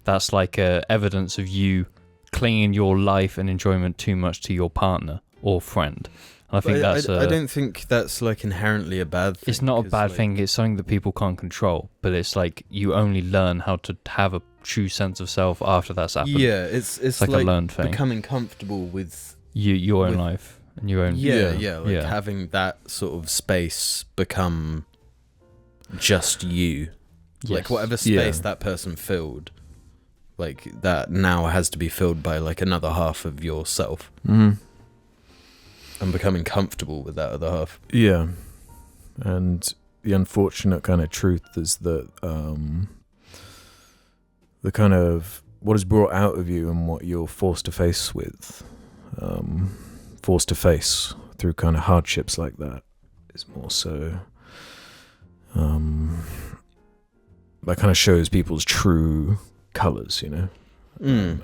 that's like evidence of you clinging your life and enjoyment too much to your partner or friend. And I think I don't think that's like inherently a bad thing. It's not a bad thing. It's something that people can't control. But it's like you only learn how to have a true sense of self after that's happened. Yeah, it's like a learned thing. Becoming comfortable with your own life and your own. Having that sort of space become just you. Yes. Like whatever space that person filled, like that now has to be filled by like another half of yourself. And becoming comfortable with that other half. Yeah. And the unfortunate kind of truth is that the kind of what is brought out of you and what you're forced to face through kind of hardships like that is more so that kind of shows people's true colours, you know.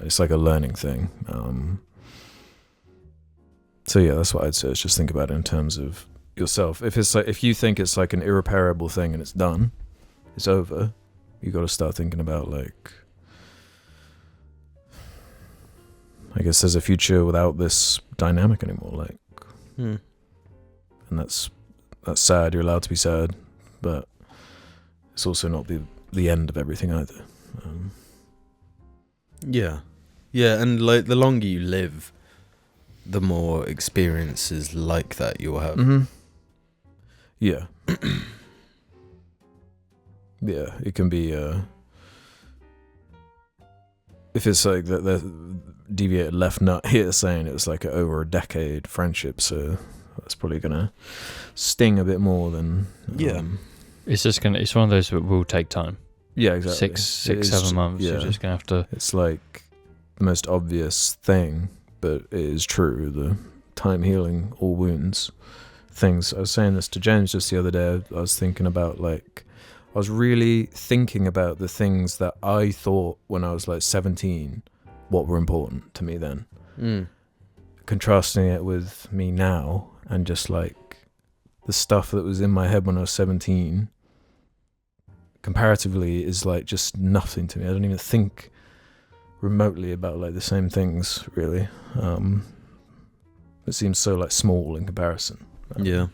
It's like a learning thing. So yeah, that's what I'd say. Is just think about it in terms of yourself. If it's like, if you think it's like an irreparable thing and it's done, it's over, you got to start thinking about, like, I guess there's a future without this dynamic anymore, like, and that's sad. You're allowed to be sad, but it's also not the end of everything either. Yeah, and like the longer you live, the more experiences like that you'll have. Mm-hmm. Yeah. Yeah, it can be, if it's like the deviated left nut here saying it was like over a decade friendship, so that's probably gonna sting a bit more than It's just it's one of those that will take time. Yeah, exactly. 7 months. Yeah. You're just gonna have to. It's like the most obvious thing, but it is true. The time healing all wounds things. I was saying this to James just the other day. I was thinking about, like, I was really thinking about the things that I thought when I was like 17, what were important to me then. Contrasting it with me now, and just like the stuff that was in my head when I was 17, comparatively is like just nothing to me. I don't even think remotely about like the same things, really. It seems so like small in comparison. Yeah.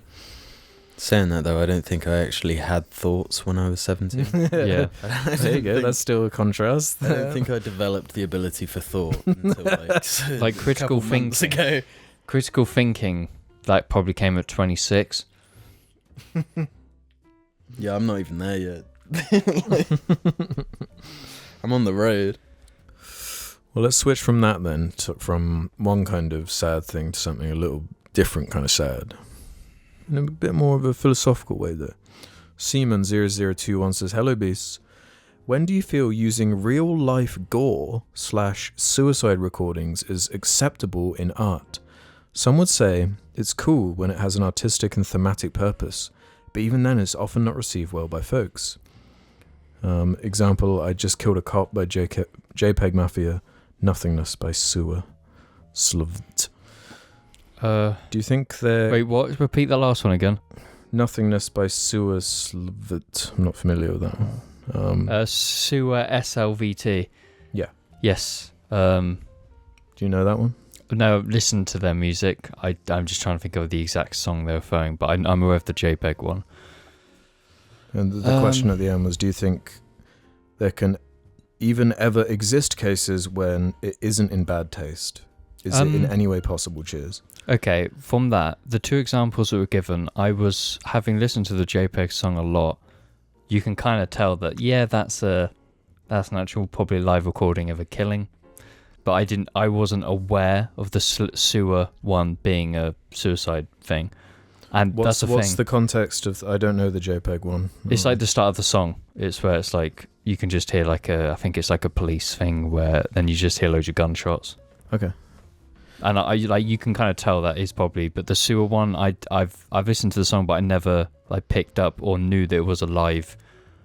Saying that though, I don't think I actually had thoughts when I was 17. Yeah. There you go. That's still a contrast. I don't think I developed the ability for thought until Like critical thinking. ago. Critical thinking, that probably came at 26. Yeah, I'm not even there yet. I'm on the road. Well, let's switch from that then, from one kind of sad thing to something a little different kind of sad. In a bit more of a philosophical way, though. Seaman0021 says, "Hello, beasts. When do you feel using real-life gore/suicide recordings is acceptable in art? Some would say it's cool when it has an artistic and thematic purpose, but even then it's often not received well by folks. Example, I Just Killed a Cop by JPEG Mafia, Nothingness by Sewer Slovt. Do you think they're... Wait, what? Repeat the last one again. Nothingness by Sewer Slovt. I'm not familiar with that one. Sewer SLVT. Yeah. Yes. Do you know that one? No, listen to their music. I'm just trying to think of the exact song they're referring, but I'm aware of the JPEG one. And the question at the end was, do you think there can even ever exist cases when it isn't in bad taste? Is it in any way possible? Cheers. Okay, from that, the two examples that were given, I was, having listened to the JPEG song a lot, you can kind of tell that, yeah, that's an actual probably live recording of a killing. But I wasn't aware of the sewer one being a suicide thing. And that's the thing. What's the context of... I don't know the JPEG one. It's like the start of the song. It's where it's like, you can just hear like I think it's like a police thing where then you just hear loads of gunshots. Okay. And I like, you can kind of tell that is probably, but the sewer one, I've listened to the song, but I never like picked up or knew that it was a live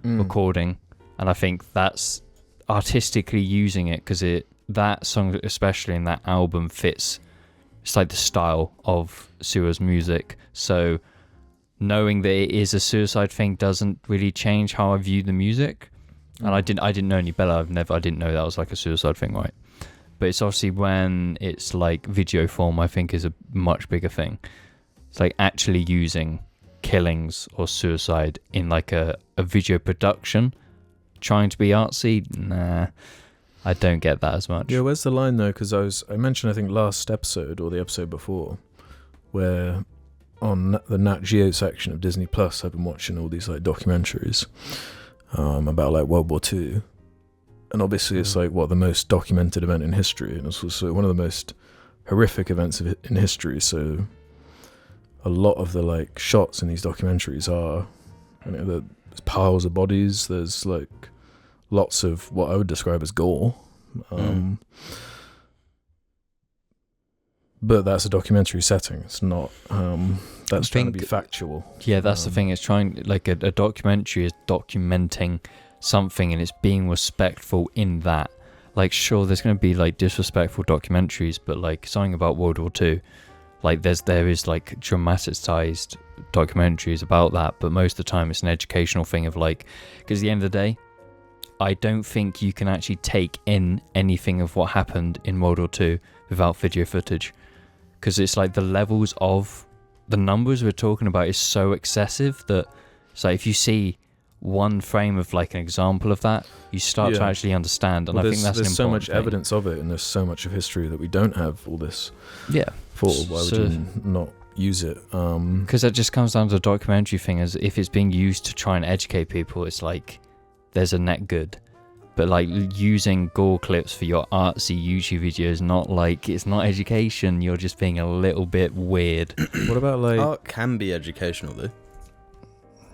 recording. And I think that's artistically using it, because that song, especially in that album, fits. It's like the style of Sewer's music. So knowing that it is a suicide thing doesn't really change how I view the music. And I didn't know any better. I didn't know that was like a suicide thing, right? But it's obviously when it's like video form, I think is a much bigger thing. It's like actually using killings or suicide in like a video production, trying to be artsy. Nah, I don't get that as much. Yeah, where's the line though? Because I mentioned, I think last episode or the episode before, where on the Nat Geo section of Disney Plus, I've been watching all these like documentaries about like World War II. And obviously it's like, the most documented event in history. And it's also one of the most horrific events in history. So a lot of the like shots in these documentaries are, there's piles of bodies. There's like lots of what I would describe as gore. But that's a documentary setting. It's not, that's trying to be factual. Yeah, that's the thing. It's trying, like a documentary is documenting something and it's being respectful in that. Like, sure, there's going to be like disrespectful documentaries, but like something about World War II, like there is like dramatized documentaries about that, but most of the time it's an educational thing of like, because at the end of the day, I don't think you can actually take in anything of what happened in World War II without video footage, because it's like the levels of the numbers we're talking about is so excessive that it's like if you see one frame of like an example of that, you start to actually understand. And well, I think that's an there's so important much thing. evidence of it, and there's so much of history that we don't have all this for. Why would you not use it? Because that just comes down to the documentary thing, as if it's being used to try and educate people, it's like there's a net good. But like using gore clips for your artsy YouTube videos, not like it's not education, you're just being a little bit weird. What about like art can be educational though.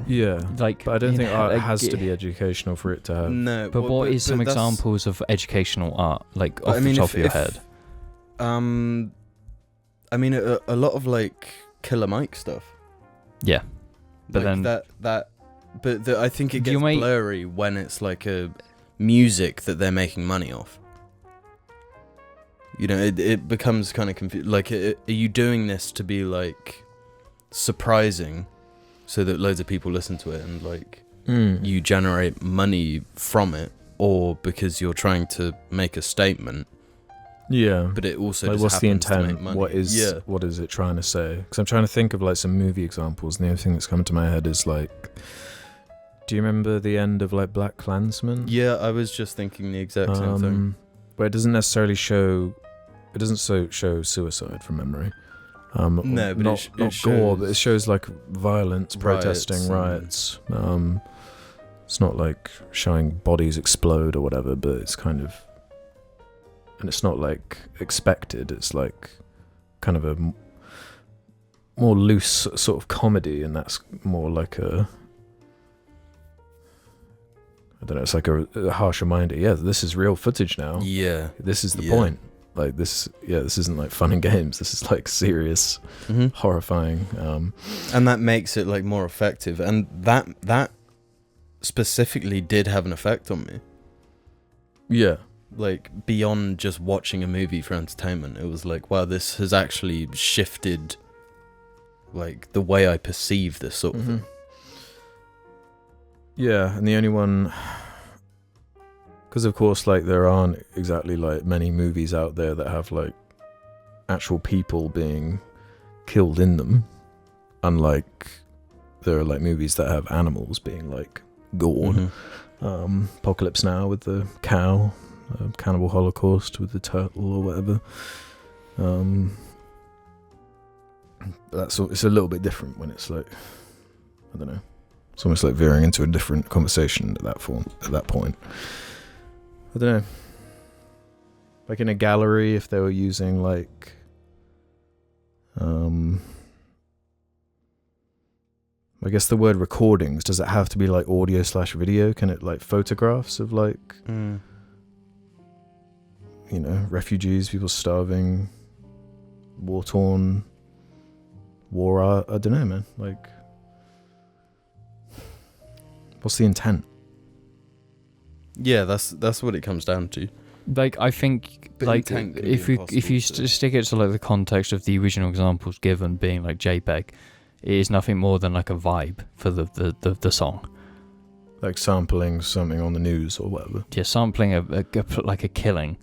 Yeah, like, but I don't think art like, has to be educational for it to have. No, But what is some examples of educational art, like off the top of your head? I mean, a lot of like Killer Mike stuff. Yeah, but like then I think it gets blurry when it's like a music that they're making money off. You know, it becomes kind of confused. Like, are you doing this to be like surprising, so that loads of people listen to it and like you generate money from it, or because you're trying to make a statement? Yeah, but it also like, just what's the happens to intent? make money. What is it trying to say? Because I'm trying to think of like some movie examples, and the only thing that's coming to my head is like, do you remember the end of like Black Klansman? Yeah, I was just thinking the exact same thing. Where it doesn't necessarily show, show suicide from memory. No, but not shows gore, but it shows like violence, protesting, riots. It's not like showing bodies explode or whatever, but it's kind of, and it's not like expected. It's like kind of a more loose sort of comedy, and that's more like a, I don't know, it's like a harsh reminder. Yeah, this is real footage now. Yeah, this is the point. Like this, this isn't like fun and games. This is like serious, horrifying, and that makes it like more effective. And that specifically did have an effect on me. Yeah, like beyond just watching a movie for entertainment, it was like, wow, this has actually shifted, like the way I perceive this sort of thing. Yeah, and the only one. Because of course, like there aren't exactly like many movies out there that have like actual people being killed in them, unlike there are like movies that have animals being like gored. Apocalypse Now with the cow, Cannibal Holocaust with the turtle or whatever. It's a little bit different when it's like, I don't know, it's almost like veering into a different conversation at that point. I don't know. Like in a gallery, if they were using like, I guess the word recordings, does it have to be like audio/video? Can it like photographs of like, you know, refugees, people starving, war-torn, war art? I don't know, man. Like, what's the intent? Yeah, that's what it comes down to. Like, I think, but like, if you stick it to like the context of the original examples given being like JPEG, it is nothing more than like a vibe for the song. Like sampling something on the news or whatever. Yeah, sampling like a killing.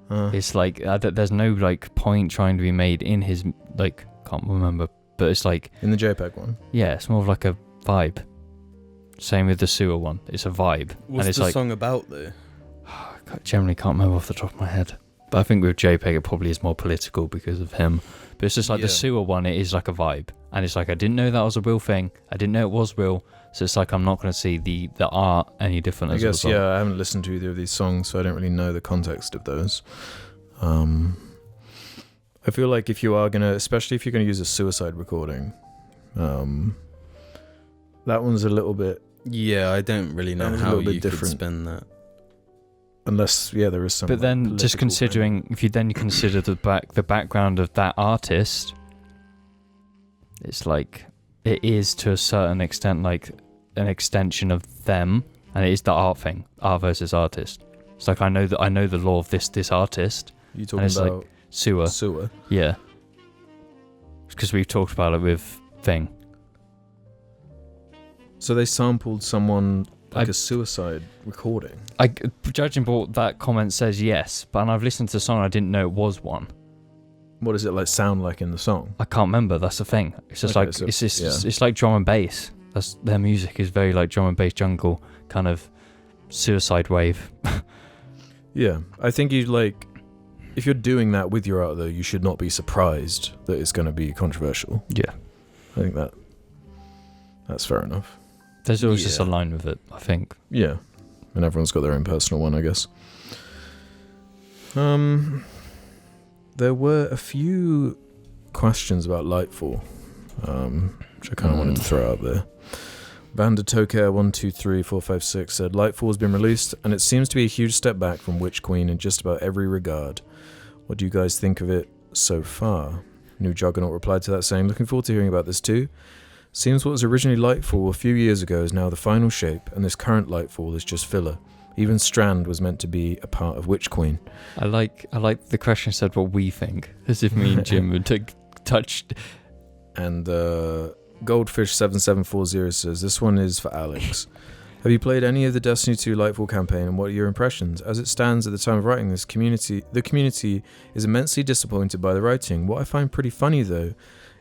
It's like there's no like point trying to be made in his, like, can't remember, but it's like in the JPEG one. Yeah, it's more of like a vibe. Same with the sewer one. It's a vibe. What's and it's the like, song about though? I generally can't remember off the top of my head. But I think with JPEG it probably is more political because of him. But it's just like the sewer one, it is like a vibe. And it's like, I didn't know that was a real thing. I didn't know it was real. So it's like, I'm not going to see the art any different. I guess, I haven't listened to either of these songs, so I don't really know the context of those. I feel like if you are going to, especially if you're going to use a suicide recording, that one's a little bit... Yeah, I don't really know how you could spin that. Unless, there is some. But then, just considering, if you then consider the background of that artist, it's like, it is to a certain extent like an extension of them, and it is the art thing, art versus artist. It's like, I know the law of this artist. You talking about like sewer? Sewer. Yeah. Because we've talked about it with Thing. So they sampled someone Like a suicide recording. Judging by what that comment says, yes. But I've listened to the song, I didn't know it was one. What does it like sound like in the song? I can't remember. That's the thing. It's just Okay, it's like drum and bass. Their music is very like drum and bass jungle kind of suicide wave. Yeah, I think you like. If you're doing that with your art, though, you should not be surprised that it's going to be controversial. Yeah, I think that's fair enough. there's always just a line with it, I think. Yeah, and everyone's got their own personal one, I guess. There were a few questions about Lightfall, which I kind of wanted to throw out there. Vandertoker123456 said, Lightfall has been released, and it seems to be a huge step back from Witch Queen in just about every regard. What do you guys think of it so far? New Juggernaut replied to that saying, looking forward to hearing about this too. Seems what was originally Lightfall a few years ago is now the final shape, and this current Lightfall is just filler. Even Strand was meant to be a part of Witch Queen. I like the question said what we think, as if me and Jim would touched. And Goldfish7740 says, this one is for Alex. Have you played any of the Destiny 2 Lightfall campaign, and what are your impressions? As it stands at the time of writing this, the community is immensely disappointed by the writing. What I find pretty funny, though,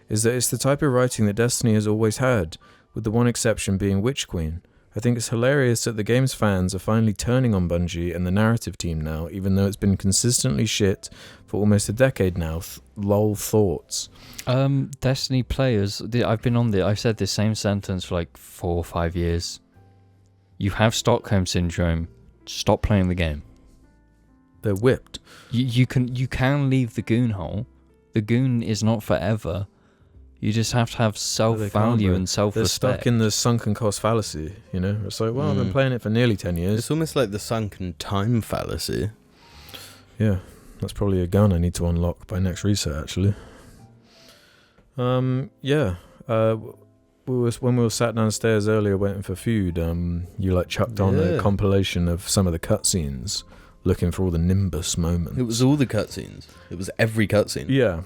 is that it's the type of writing that Destiny has always had, with the one exception being Witch Queen. I think it's hilarious that the game's fans are finally turning on Bungie and the narrative team now, even though it's been consistently shit for almost a decade now. Lol thoughts. Destiny players, I've said this same sentence for like 4 or 5 years. You have Stockholm Syndrome. Stop playing the game. They're whipped. You can leave the goon hole. The goon is not forever. You just have to have self-value and self-respect. They're stuck in the sunken cost fallacy, you know? It's like, well, I've been playing it for nearly 10 years. It's almost like the sunken time fallacy. Yeah, that's probably a gun I need to unlock by next reset, actually. When we were sat downstairs earlier waiting for food, you like chucked on a compilation of some of the cutscenes, looking for all the Nimbus moments. It was all the cutscenes. It was every cutscene. Yeah.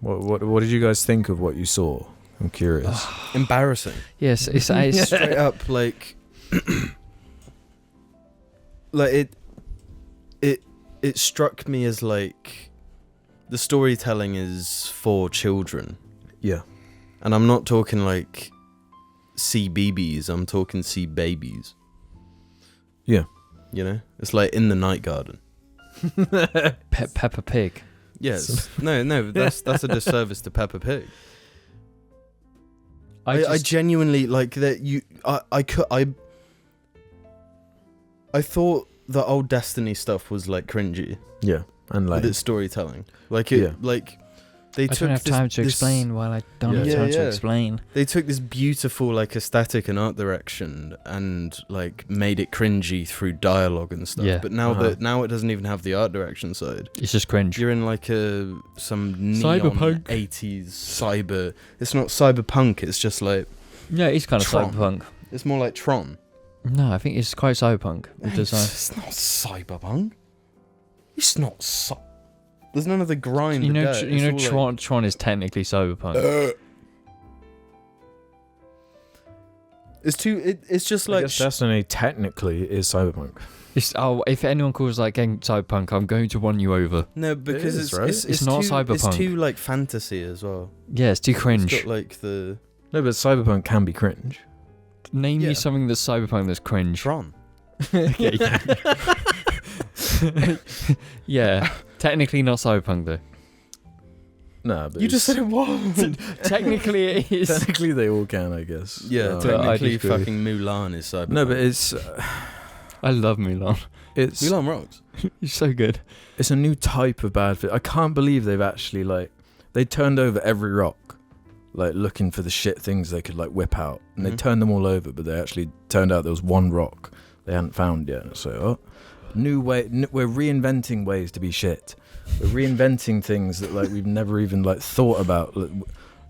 What did you guys think of what you saw? I'm curious. Embarrassing. Yes, it's Straight up like it struck me as like the storytelling is for children. Yeah. And I'm not talking like CBBS, I'm talking C-babies. Yeah. You know? It's like In the Night Garden. Peppa Pig. Yes. No, that's a disservice to Peppa Pig. I genuinely like that. I thought the old Destiny stuff was like cringy. Yeah, and like with its storytelling, like it, like they took. I don't have time to explain. While I don't have time to explain, they took this beautiful like aesthetic and art direction and like made it cringy through dialogue and stuff. Yeah. But now now it doesn't even have the art direction side. It's just cringe. You're in like some neon Cyberpunk 80s cyber. It's not cyberpunk. It's just like it's kind of Tron. cyberpunk. It's more like Tron. No, I think it's quite cyberpunk. It's not cyberpunk. It's not There's none of the grind. Tron is technically cyberpunk. It's just like Destiny technically is cyberpunk. If anyone calls like getting cyberpunk, I'm going to run you over. No, because it's not too, cyberpunk. It's too like fantasy as well. Yeah, it's too cringe. It's got like the No, but cyberpunk can be cringe. Name me something that's cyberpunk that's cringe. Tron. Yeah, technically not cyberpunk though. Nah, but you just said it was. Technically it is. Technically they all can, I guess. Yeah, technically fucking Mulan is cyberpunk. No, but it's. I love Mulan. Mulan rocks. You're so good. It's a new type of bad fit. I can't believe they've actually they turned over every rock. Like looking for the shit things they could like whip out, and they turned them all over, but they actually turned out there was one rock they hadn't found yet. So, new way, we're reinventing ways to be shit. We're reinventing things that like we've never even like thought about.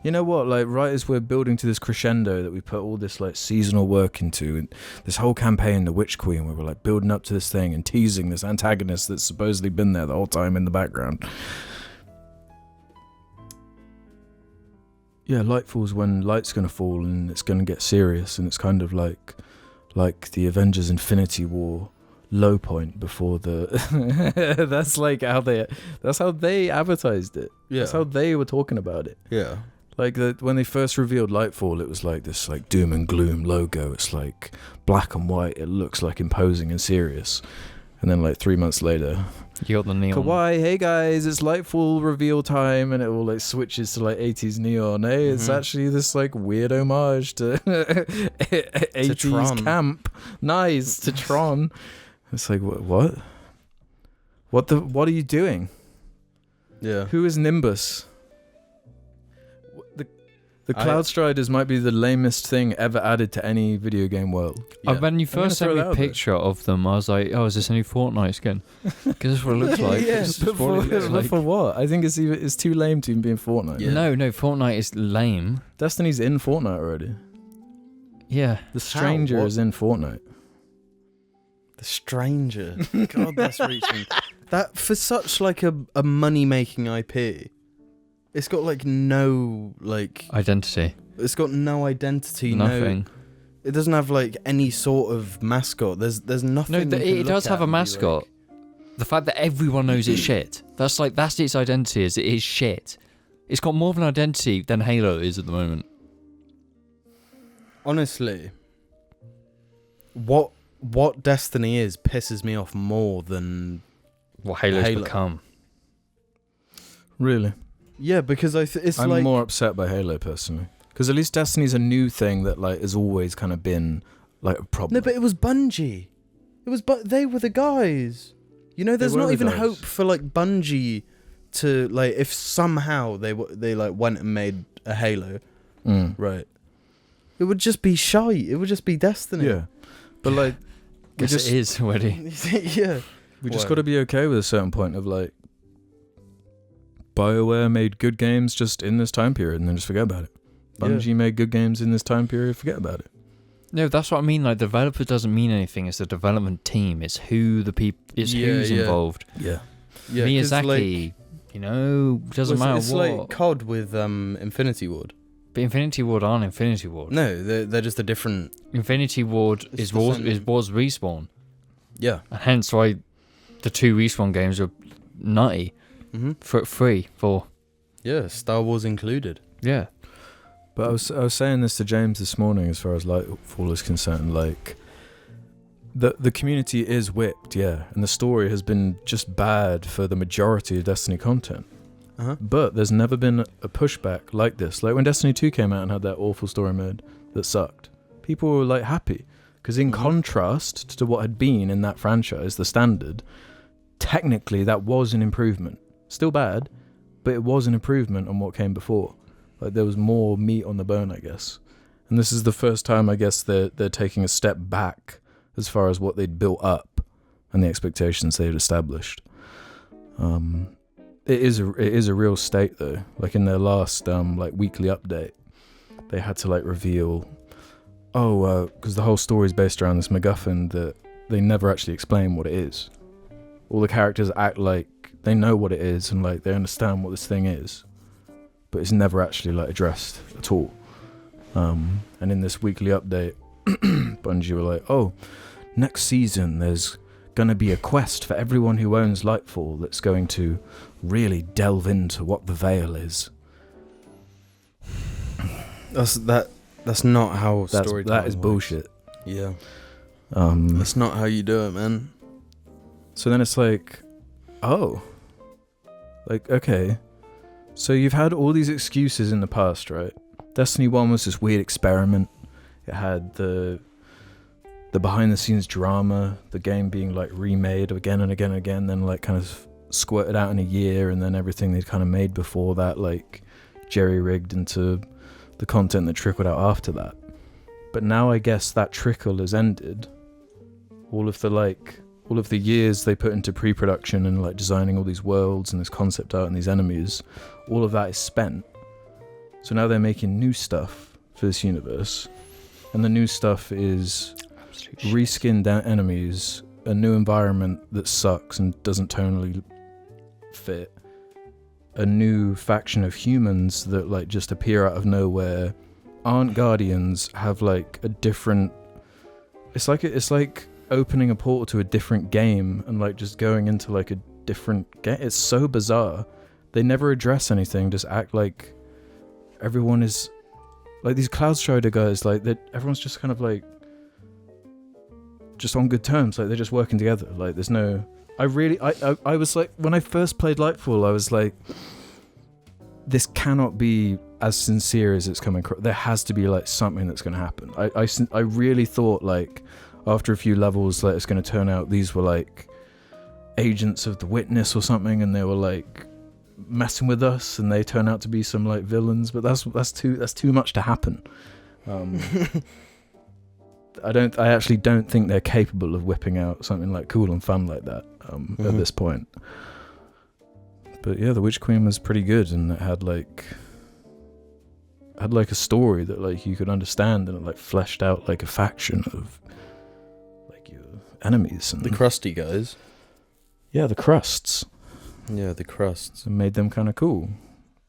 You know what? Like right as we're building to this crescendo that we put all this like seasonal work into, and this whole campaign, the Witch Queen, where we're like building up to this thing and teasing this antagonist that's supposedly been there the whole time in the background. Yeah, Lightfall's when light's going to fall and it's going to get serious, and it's kind of like like the Avengers Infinity War low point before the that's like how they advertised it. Yeah. That's how they were talking about it. Yeah. Like when they first revealed Lightfall, it was like this like doom and gloom logo. It's like black and white. It looks like imposing and serious. And then like 3 months later, You got the neon. kawaii, hey guys, it's Lightfall reveal time, and it all like switches to like 80s neon. Hey, it's actually this like weird homage to 80s Tron. camp. Nice, to Tron. It's like what? What are you doing? Yeah. Who is Nimbus? The Cloud Striders might be the lamest thing ever added to any video game world. Yeah. When you first throw sent me that a out there. picture of them, I was like, "Oh, is this a new Fortnite skin?" Because this is what it looks like. Yeah, This is but what it looks but like. for what? I think it's too lame to even be in Fortnite. Yeah. No, Fortnite is lame. Destiny's in Fortnite already. Yeah. The Stranger What? is in Fortnite. The Stranger. God, that's reaching. That for such like a money making IP. It's got like no like. Identity. It's got no identity. Nothing. No. It doesn't have like any sort of mascot. There's nothing. No, you can it look does at have a and be mascot. like- The fact that everyone knows it's shit. That's its identity. Is it is shit. It's got more of an identity than Halo is at the moment. Honestly, what Destiny is pisses me off more than What Halo's Halo. become. Really? yeah, because it's I'm like more upset by Halo personally. Because at least Destiny's a new thing that like has always kind of been like a problem. no, but it was Bungie. It was they were the guys. You know, there's were not the even guys. hope for like Bungie to like if somehow they like went and made a Halo, Mm. right? It would just be shite. It would just be Destiny. Yeah. But like we Guess just it is already. yeah. we just Why? got to be okay with a certain point of like BioWare made good games just in this time period and then just forget about it. Bungie made good games in this time period, forget about it. No, that's what I mean. Like, developer doesn't mean anything. It's the development team. It's who the people. It's Yeah, who's yeah. involved. Yeah. Yeah, 'cause, Miyazaki. You know, doesn't well, matter it's what. like COD with Infinity Ward. But Infinity Ward aren't Infinity Ward. No, they're just a different. Infinity Ward It's was the same- Respawn, Yeah. and hence why the two Respawn games are nutty. Mm-hmm. For 3, 4. Yeah, Star Wars included. Yeah. But I was saying this to James this morning as far as Lightfall is concerned, like the community is whipped, yeah, and the story has been just bad for the majority of Destiny content. Uh-huh. But there's never been a pushback like this. Like when Destiny 2 came out and had that awful story mode that sucked, people were like happy. Because in contrast to what had been in that franchise, the standard, technically that was an improvement. Still bad, but it was an improvement on what came before. Like there was more meat on the bone, I guess. And this is the first time, I guess, they're taking a step back as far as what they'd built up and the expectations they'd established. It is a real state though. Like in their last weekly update, they had to like reveal, because the whole story is based around this MacGuffin that they never actually explain what it is. All the characters act like they know what it is and like they understand what this thing is, but it's never actually like addressed at all. And in this weekly update, Bungie were like, oh, next season there's gonna be a quest for everyone who owns Lightfall that's going to really delve into what the Veil is. That's not how storytelling That is works. bullshit. Yeah. That's not how you do it, man. So then it's like, oh, like, okay, so you've had all these excuses in the past, right? Destiny 1 was this weird experiment. It had the behind the scenes drama, the game being like remade again and again and again, then like kind of squirted out in a year, and then everything they'd kind of made before that like jerry-rigged into the content that trickled out after that. But now I guess that trickle has ended. All of the years they put into pre-production and like designing all these worlds and this concept art and these enemies, all of that is spent. So now they're making new stuff for this universe, and the new stuff is reskinned enemies, a new environment that sucks and doesn't tonally fit, a new faction of humans that like just appear out of nowhere, aren't guardians, have like a different It's like opening a portal to a different game and like just going into like a different game. It's so bizarre. They never address anything. Just act like everyone is like these Cloud Strider guys. Like that, everyone's just kind of like just on good terms. Like they're just working together. Like there's no. I was like, when I first played Lightfall, I was like, this cannot be as sincere as it's coming. There has to be like something that's going to happen. I really thought like after a few levels, like it's going to turn out these were like agents of the Witness or something, and they were like messing with us, and they turn out to be some like villains. But that's too much to happen. I actually don't think they're capable of whipping out something like cool and fun like that at this point. But yeah, the Witch Queen was pretty good, and it had like a story that like you could understand, and it like fleshed out like a faction of like your enemies and The crusty guys. yeah, the crusts, Yeah, the crusts. and made them kind of cool.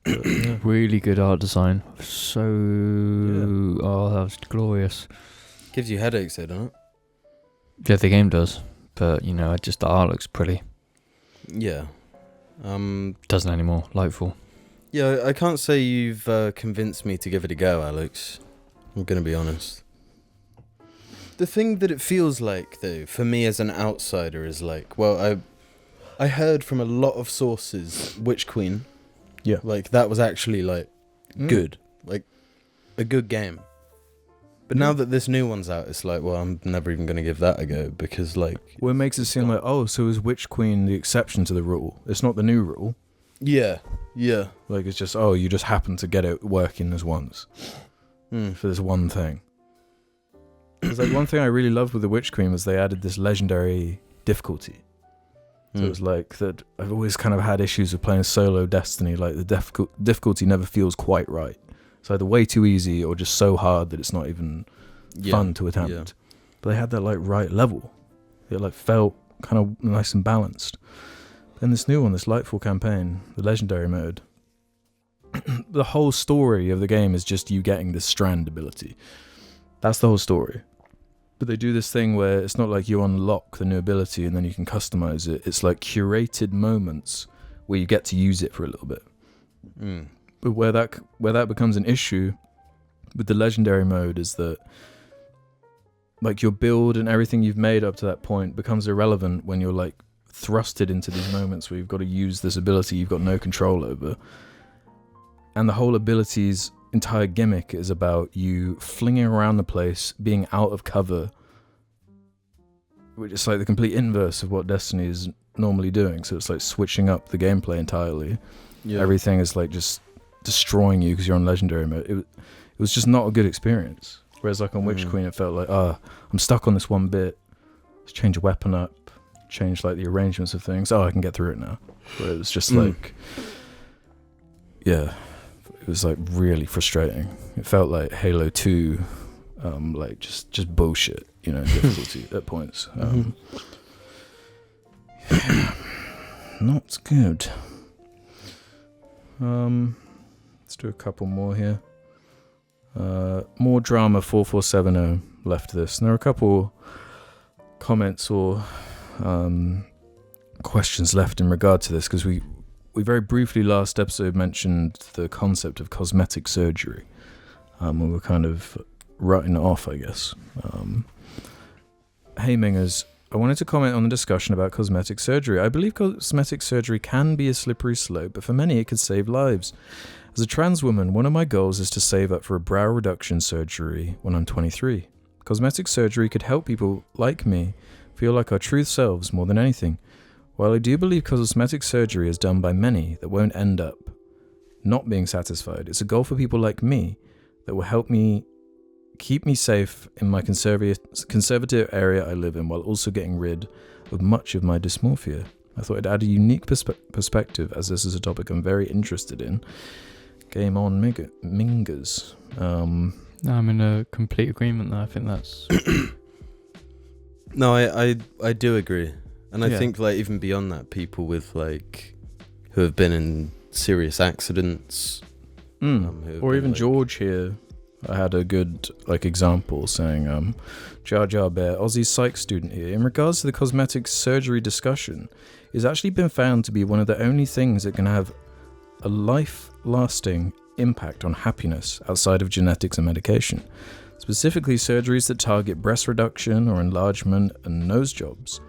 But, yeah. Really good art design. So, oh, that was glorious. Gives you headaches, though, doesn't it? Yeah, the game does, but you know, just the art looks pretty. Yeah. Doesn't anymore. Lightfall. Yeah, I can't say you've convinced me to give it a go, Alex. I'm gonna be honest. The thing that it feels like, though, for me as an outsider, is like, well, I heard from a lot of sources, Witch Queen. Yeah. Like, that was actually, like, good. Like, a good game. But now that this new one's out, it's like, well, I'm never even going to give that a go, because, like... Well, it makes it seem like, oh, so is Witch Queen the exception to the rule? It's not the new rule. Yeah. Yeah. Like, it's just, oh, you just happen to get it working as once. For this one thing. Because, like, one thing I really loved with the Witch Queen was they added this legendary difficulty. So it was like that. I've always kind of had issues with playing solo Destiny. Like, the difficulty never feels quite right. It's either way too easy or just so hard that it's not even fun to attempt. Yeah. But they had that like right level. It like felt kind of nice and balanced. Then this new one, this Lightfall campaign, the legendary mode, the whole story of the game is just you getting this strand ability. That's the whole story. But they do this thing where it's not like you unlock the new ability and then you can customize it. It's like curated moments where you get to use it for a little bit. But where that becomes an issue with the legendary mode is that like your build and everything you've made up to that point becomes irrelevant when you're like thrusted into these moments where you've got to use this ability you've got no control over. And the whole ability's entire gimmick is about you flinging around the place, being out of cover, which is like the complete inverse of what Destiny is normally doing. So it's like switching up the gameplay entirely. Yeah. Everything is like just destroying you because you're on legendary mode. It was just not a good experience. Whereas like on Witch Queen, it felt like, I'm stuck on this one bit. Let's change a weapon up, change like the arrangements of things. I can get through it now. Where it was just like, yeah, it was like really frustrating. It felt like Halo 2, like just bullshit, you know, difficulty at points. Not good. Let's do a couple more here. More drama 4470 left this. And there are a couple comments or questions left in regard to this, because we very briefly last episode mentioned the concept of cosmetic surgery. We were kind of writing it off, I guess. Hey Mingers, I wanted to comment on the discussion about cosmetic surgery. I believe cosmetic surgery can be a slippery slope, but for many it could save lives. As a trans woman, one of my goals is to save up for a brow reduction surgery when I'm 23. Cosmetic surgery could help people like me feel like our true selves more than anything. While I do believe cosmetic surgery is done by many that won't end up not being satisfied, it's a goal for people like me that will help me keep me safe in my conservative area I live in, while also getting rid of much of my dysmorphia. I thought I'd add a unique perspective, as this is a topic I'm very interested in. Game on, Mingers. No, I'm in a complete agreement there. I think that's... No, I do agree. And I think, like, even beyond that, people with, like, who have been in serious accidents. Or even like, George here, I had a good example saying, JARChive Bear, Aussie psych student here. In regards to the cosmetic surgery discussion, it's actually been found to be one of the only things that can have a life-lasting impact on happiness outside of genetics and medication. Specifically, surgeries that target breast reduction or enlargement and nose jobs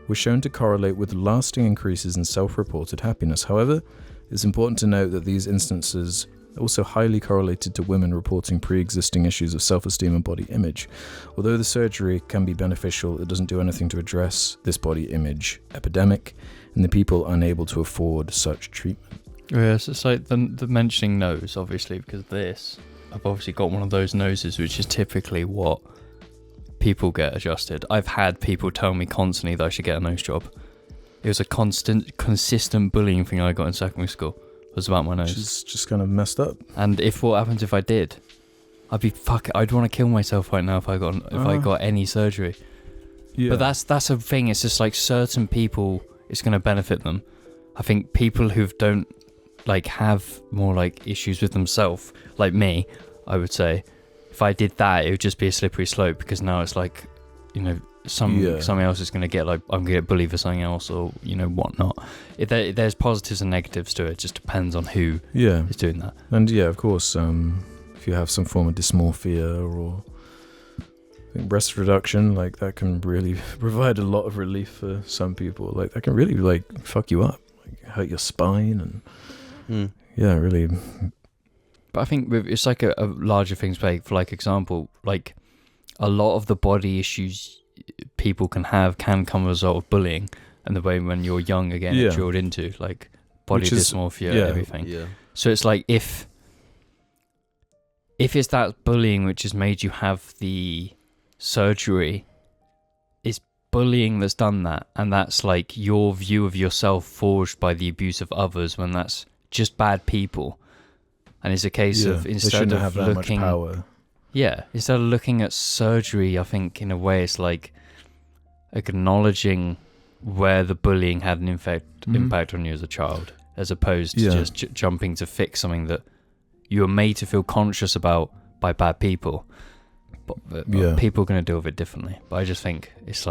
were shown to correlate with lasting increases in self-reported happiness. However, it's important to note that these instances are also highly correlated to women reporting pre-existing issues of self-esteem and body image. Although the surgery can be beneficial, it doesn't do anything to address this body image epidemic and the people unable to afford such treatment. Yes, it's like the mentioning nose, obviously, because I've obviously got one of those noses, which is typically what people get adjusted. I've had people tell me constantly that I should get a nose job. It was a consistent bullying thing I got in secondary school. It was about my nose. Which is just kind of messed up. And what happens if I did? I'd want to kill myself right now if I got any surgery. Yeah. But that's a thing. It's just like certain people, it's going to benefit them. I think people who don't have more issues with themselves, like me, I would say, if I did that, it would just be a slippery slope, because now it's something else is going to get I'm going to get bullied for something else, or whatnot. There's positives and negatives to it. It just depends on who is doing that. And of course, if you have some form of dysmorphia or I think breast reduction, that can really provide a lot of relief for some people. That can really fuck you up, hurt your spine and really. But I think it's a larger thing to play. For example, a lot of the body issues people can come as a result of bullying, and the way when you're young again it's drilled into body dysmorphia, everything. Yeah. So it's if it's that bullying which has made you have the surgery, it's bullying that's done that, and that's your view of yourself forged by the abuse of others, when that's just bad people. And it's a case of instead of looking, much power. Instead of looking at surgery, I think in a way it's acknowledging where the bullying had an impact on you as a child, as opposed to just jumping to fix something that you were made to feel conscious about by bad people. But people are going to deal with it differently. But I just think it's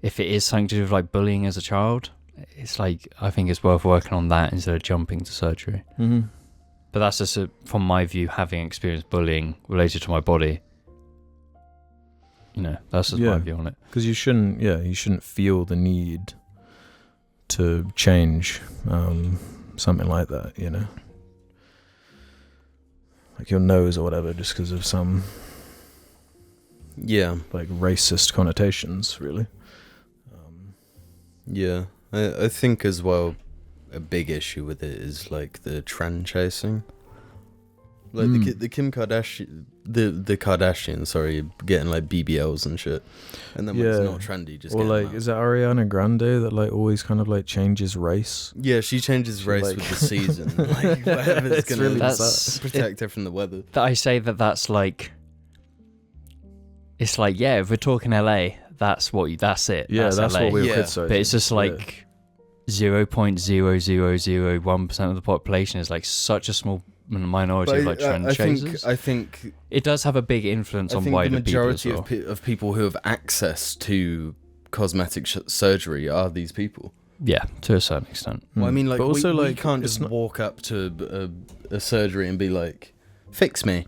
if it is something to do with bullying as a child, it's I think it's worth working on that instead of jumping to surgery. Mm-hmm. But that's just from my view, having experienced bullying related to my body. That's just my view on it. Because you shouldn't feel the need to change something like that, your nose or whatever, just because of some racist connotations, really. I think as well, a big issue with it is the trend chasing. The Kim Kardashian, the Kardashians, getting BBLs and shit, and then when it's not trendy, just is it Ariana Grande that always kind of changes race? Yeah, she changes race with the season, whatever's gonna really protect her from the weather. I say that's it's if we're talking LA, that's it. Yeah, that's LA. what we were criticizing. But it's just 0.0001% of the population is such a small minority of trend chasers. I think it does have a big influence on wider people. I think the majority of people who have access to cosmetic surgery are these people. Yeah, to a certain extent. Well, I mean, but also, we can't just walk up to a surgery and be fix me.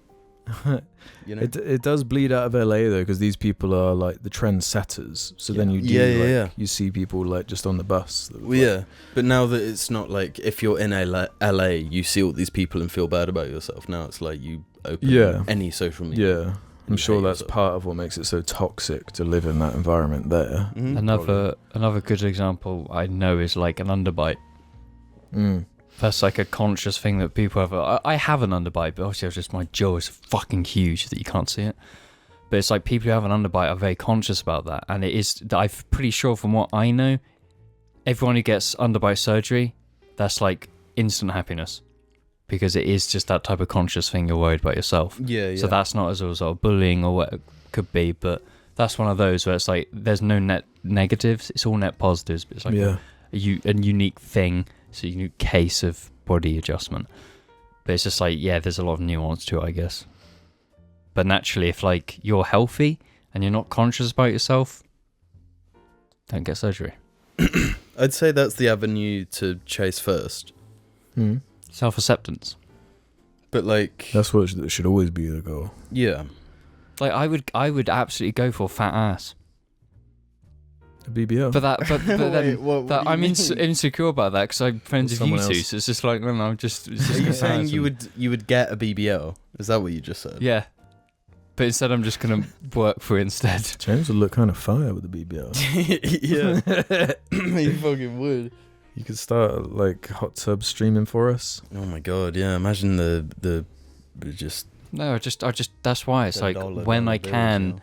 It does bleed out of LA though, because these people are the trend setters. So then you you see people just on the bus. But now that it's not if you're in LA, you see all these people and feel bad about yourself. Now it's you open any social media. Yeah, I'm sure that's part of what makes it so toxic to live in that environment there. Mm-hmm. Another good example I know is an underbite. That's a conscious thing that people have. I have an underbite, but obviously my jaw is fucking huge that you can't see it. But it's people who have an underbite are very conscious about that. And it is, I'm pretty sure from what I know, everyone who gets underbite surgery, that's instant happiness. Because it is just that type of conscious thing you're worried about yourself. Yeah. So that's not as a result of bullying or what it could be, but that's one of those where it's there's no net negatives, it's all net positives. But it's a unique thing. It's a unique case of body adjustment. But it's just there's a lot of nuance to it, I guess. But naturally, if like you're healthy and you're not conscious about yourself, don't get surgery. I'd say that's the avenue to chase first. Self-acceptance. But like, That's what should always be the goal. yeah. Like I would absolutely go for fat ass. A BBL. But then what that do you I'm mean? insecure about that because I'm friends with you Someone two, else. so it's just like, no, I'm just. It's just Are you saying comparison. you would get a BBL? Is that what you just said? Yeah. But instead, I'm just gonna work for it instead. James would look kind of fire with the BBL. Yeah. You fucking would. You could start like hot tub streaming for us. Oh my god, yeah. Imagine the just No, I just. That's why it's the like dollar when I bill, can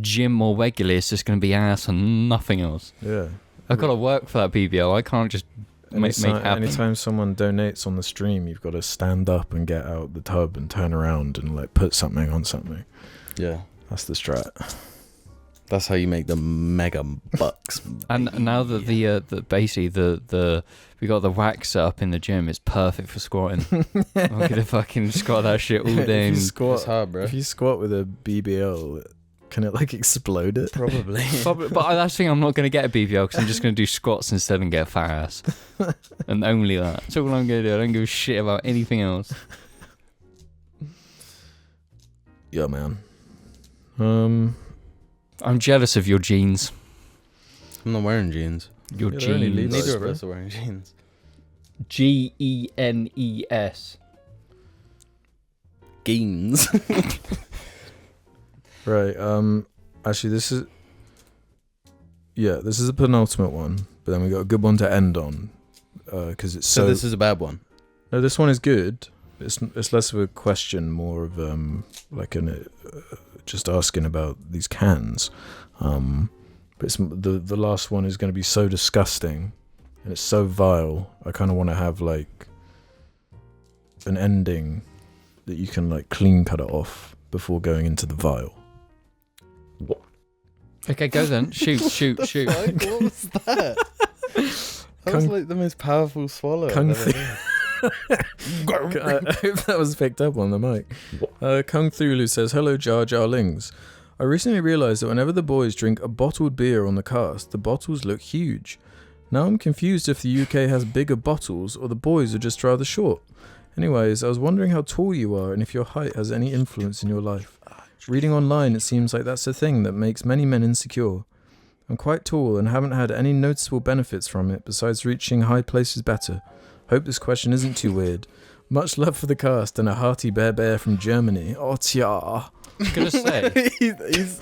gym more regularly, it's just gonna be ass and nothing else. Yeah. I've got to work for that BBL. I can't just make it happen. Anytime someone donates on the stream, you've got to stand up and get out the tub and turn around and like put something on something. Yeah. That's the strat. That's how you make the mega bucks. And now that the basically the we got the wax set up in the gym, it's perfect for squatting. I'm gonna fucking squat that shit all day. If you And squat, It's hard, bro. if you squat with a BBL, can it like explode it? Probably. but that's the thing. I'm not gonna get a BBL because I'm just gonna do squats instead and get a fat ass, and only that. That's all I'm gonna do. I don't give a shit about anything else. Yeah, man. I'm jealous of your jeans. I'm not wearing jeans. Your Yeah, they're only jeans. Levi's. Neither of bro. us are wearing jeans. GENES. Jeans. Right. Actually, this is a penultimate one, but then we got a good one to end on, because it's So this is a bad one. No, this one is good. It's less of a question, more of like just asking about these cans. But it's the last one is going to be so disgusting, and it's so vile. I kind of want to have like an ending that you can like clean cut it off before going into the vial. Okay, go then. Shoot. What was that? That was like the most powerful swallow I've Kung ever heard. I hope that was picked up on the mic. Kung Thulu says, "Hello, Jar Jar Lings. I recently realised that whenever the boys drink a bottled beer on the cast, the bottles look huge. Now I'm confused if the UK has bigger bottles or the boys are just rather short. Anyways, I was wondering how tall you are and if your height has any influence in your life. Reading online, it seems like that's a thing that makes many men insecure. I'm quite tall and haven't had any noticeable benefits from it besides reaching high places better. Hope this question isn't too weird. Much love for the cast and a hearty bear from Germany. Oh, tja. I was gonna say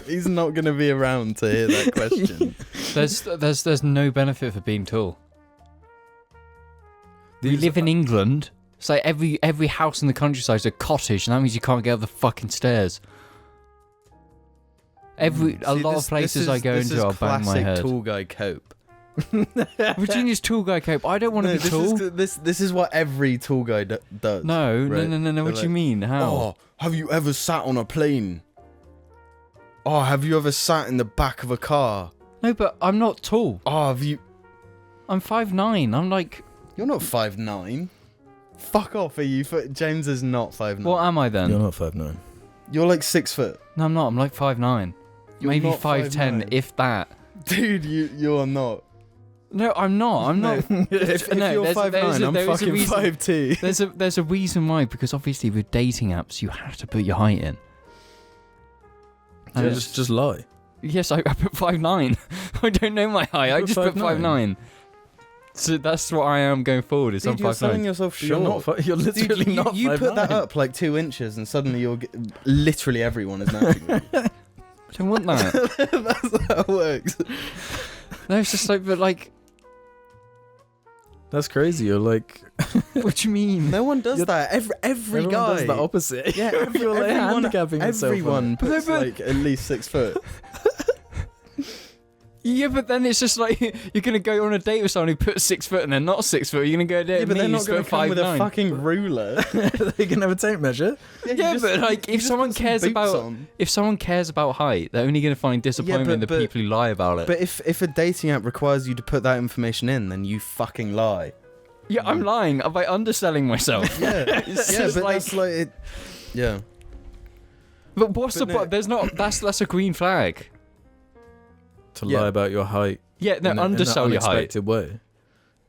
he's not gonna be around to hear that question. there's no benefit for being tall. We live in England. It's like every house in the countryside is a cottage, and that means you can't get up the fucking stairs. A lot of places I go into, I'll bang my head. Tall guy cope. Virginia's tall guy cope. I don't want to be tall. This is what every tall guy does. No. Right? What They're do you mean? How? Oh, have you ever sat on a plane? Oh, have you ever sat in the back of a car? No, but I'm not tall. Oh, have you? I'm 5'9". I'm like, You're not 5'9". Fuck off, are you? James is not 5'9". what am I then? You're not 5'9". You're like 6 foot. No, I'm not. I'm like 5'9". You're Maybe not 5'10", 5'9". if that. Dude, you're not. No, I'm not. I'm not. If No, you're there's a- 5'9", I'm there is a fucking reason. 5'2". There's a reason why, because obviously with dating apps you have to put your height in. And Yeah, it's- just lie. yes, I put 5'9". I don't know my height. I put just put 5'9". 5'9". So that's what I am going forward. Is I'm Dude, you're selling 5'9". yourself You're short. not. You're literally Dude, not. you put that 5'9". up like 2 inches and suddenly literally everyone is matching with you. I don't want that. That's how it works. No, it's just like, but like, That's crazy. You're like what do you mean? No one does that. Every everyone guy does the opposite. Yeah, You're like everyone, handicapping yourself on everyone it. puts No, but- like at least 6 foot. Yeah, but then it's just like you're gonna go on a date with someone who puts 6 foot and they're not 6 foot. You're gonna go on a date Yeah, with but me they're who's not going to come with a 5'9". fucking ruler. They can have a tape measure. Yeah, but like if someone cares about height, they're only gonna find disappointment in the but- people who lie about it. But if a dating app requires you to put that information in, then you fucking lie. Yeah, I'm lying by underselling myself. Yeah, It's yeah, just but like- that's like it. Yeah. But what's But the point? There's not. That's a green flag. To Yeah. lie about your height. Yeah, no, in undersell an your height. unexpected way.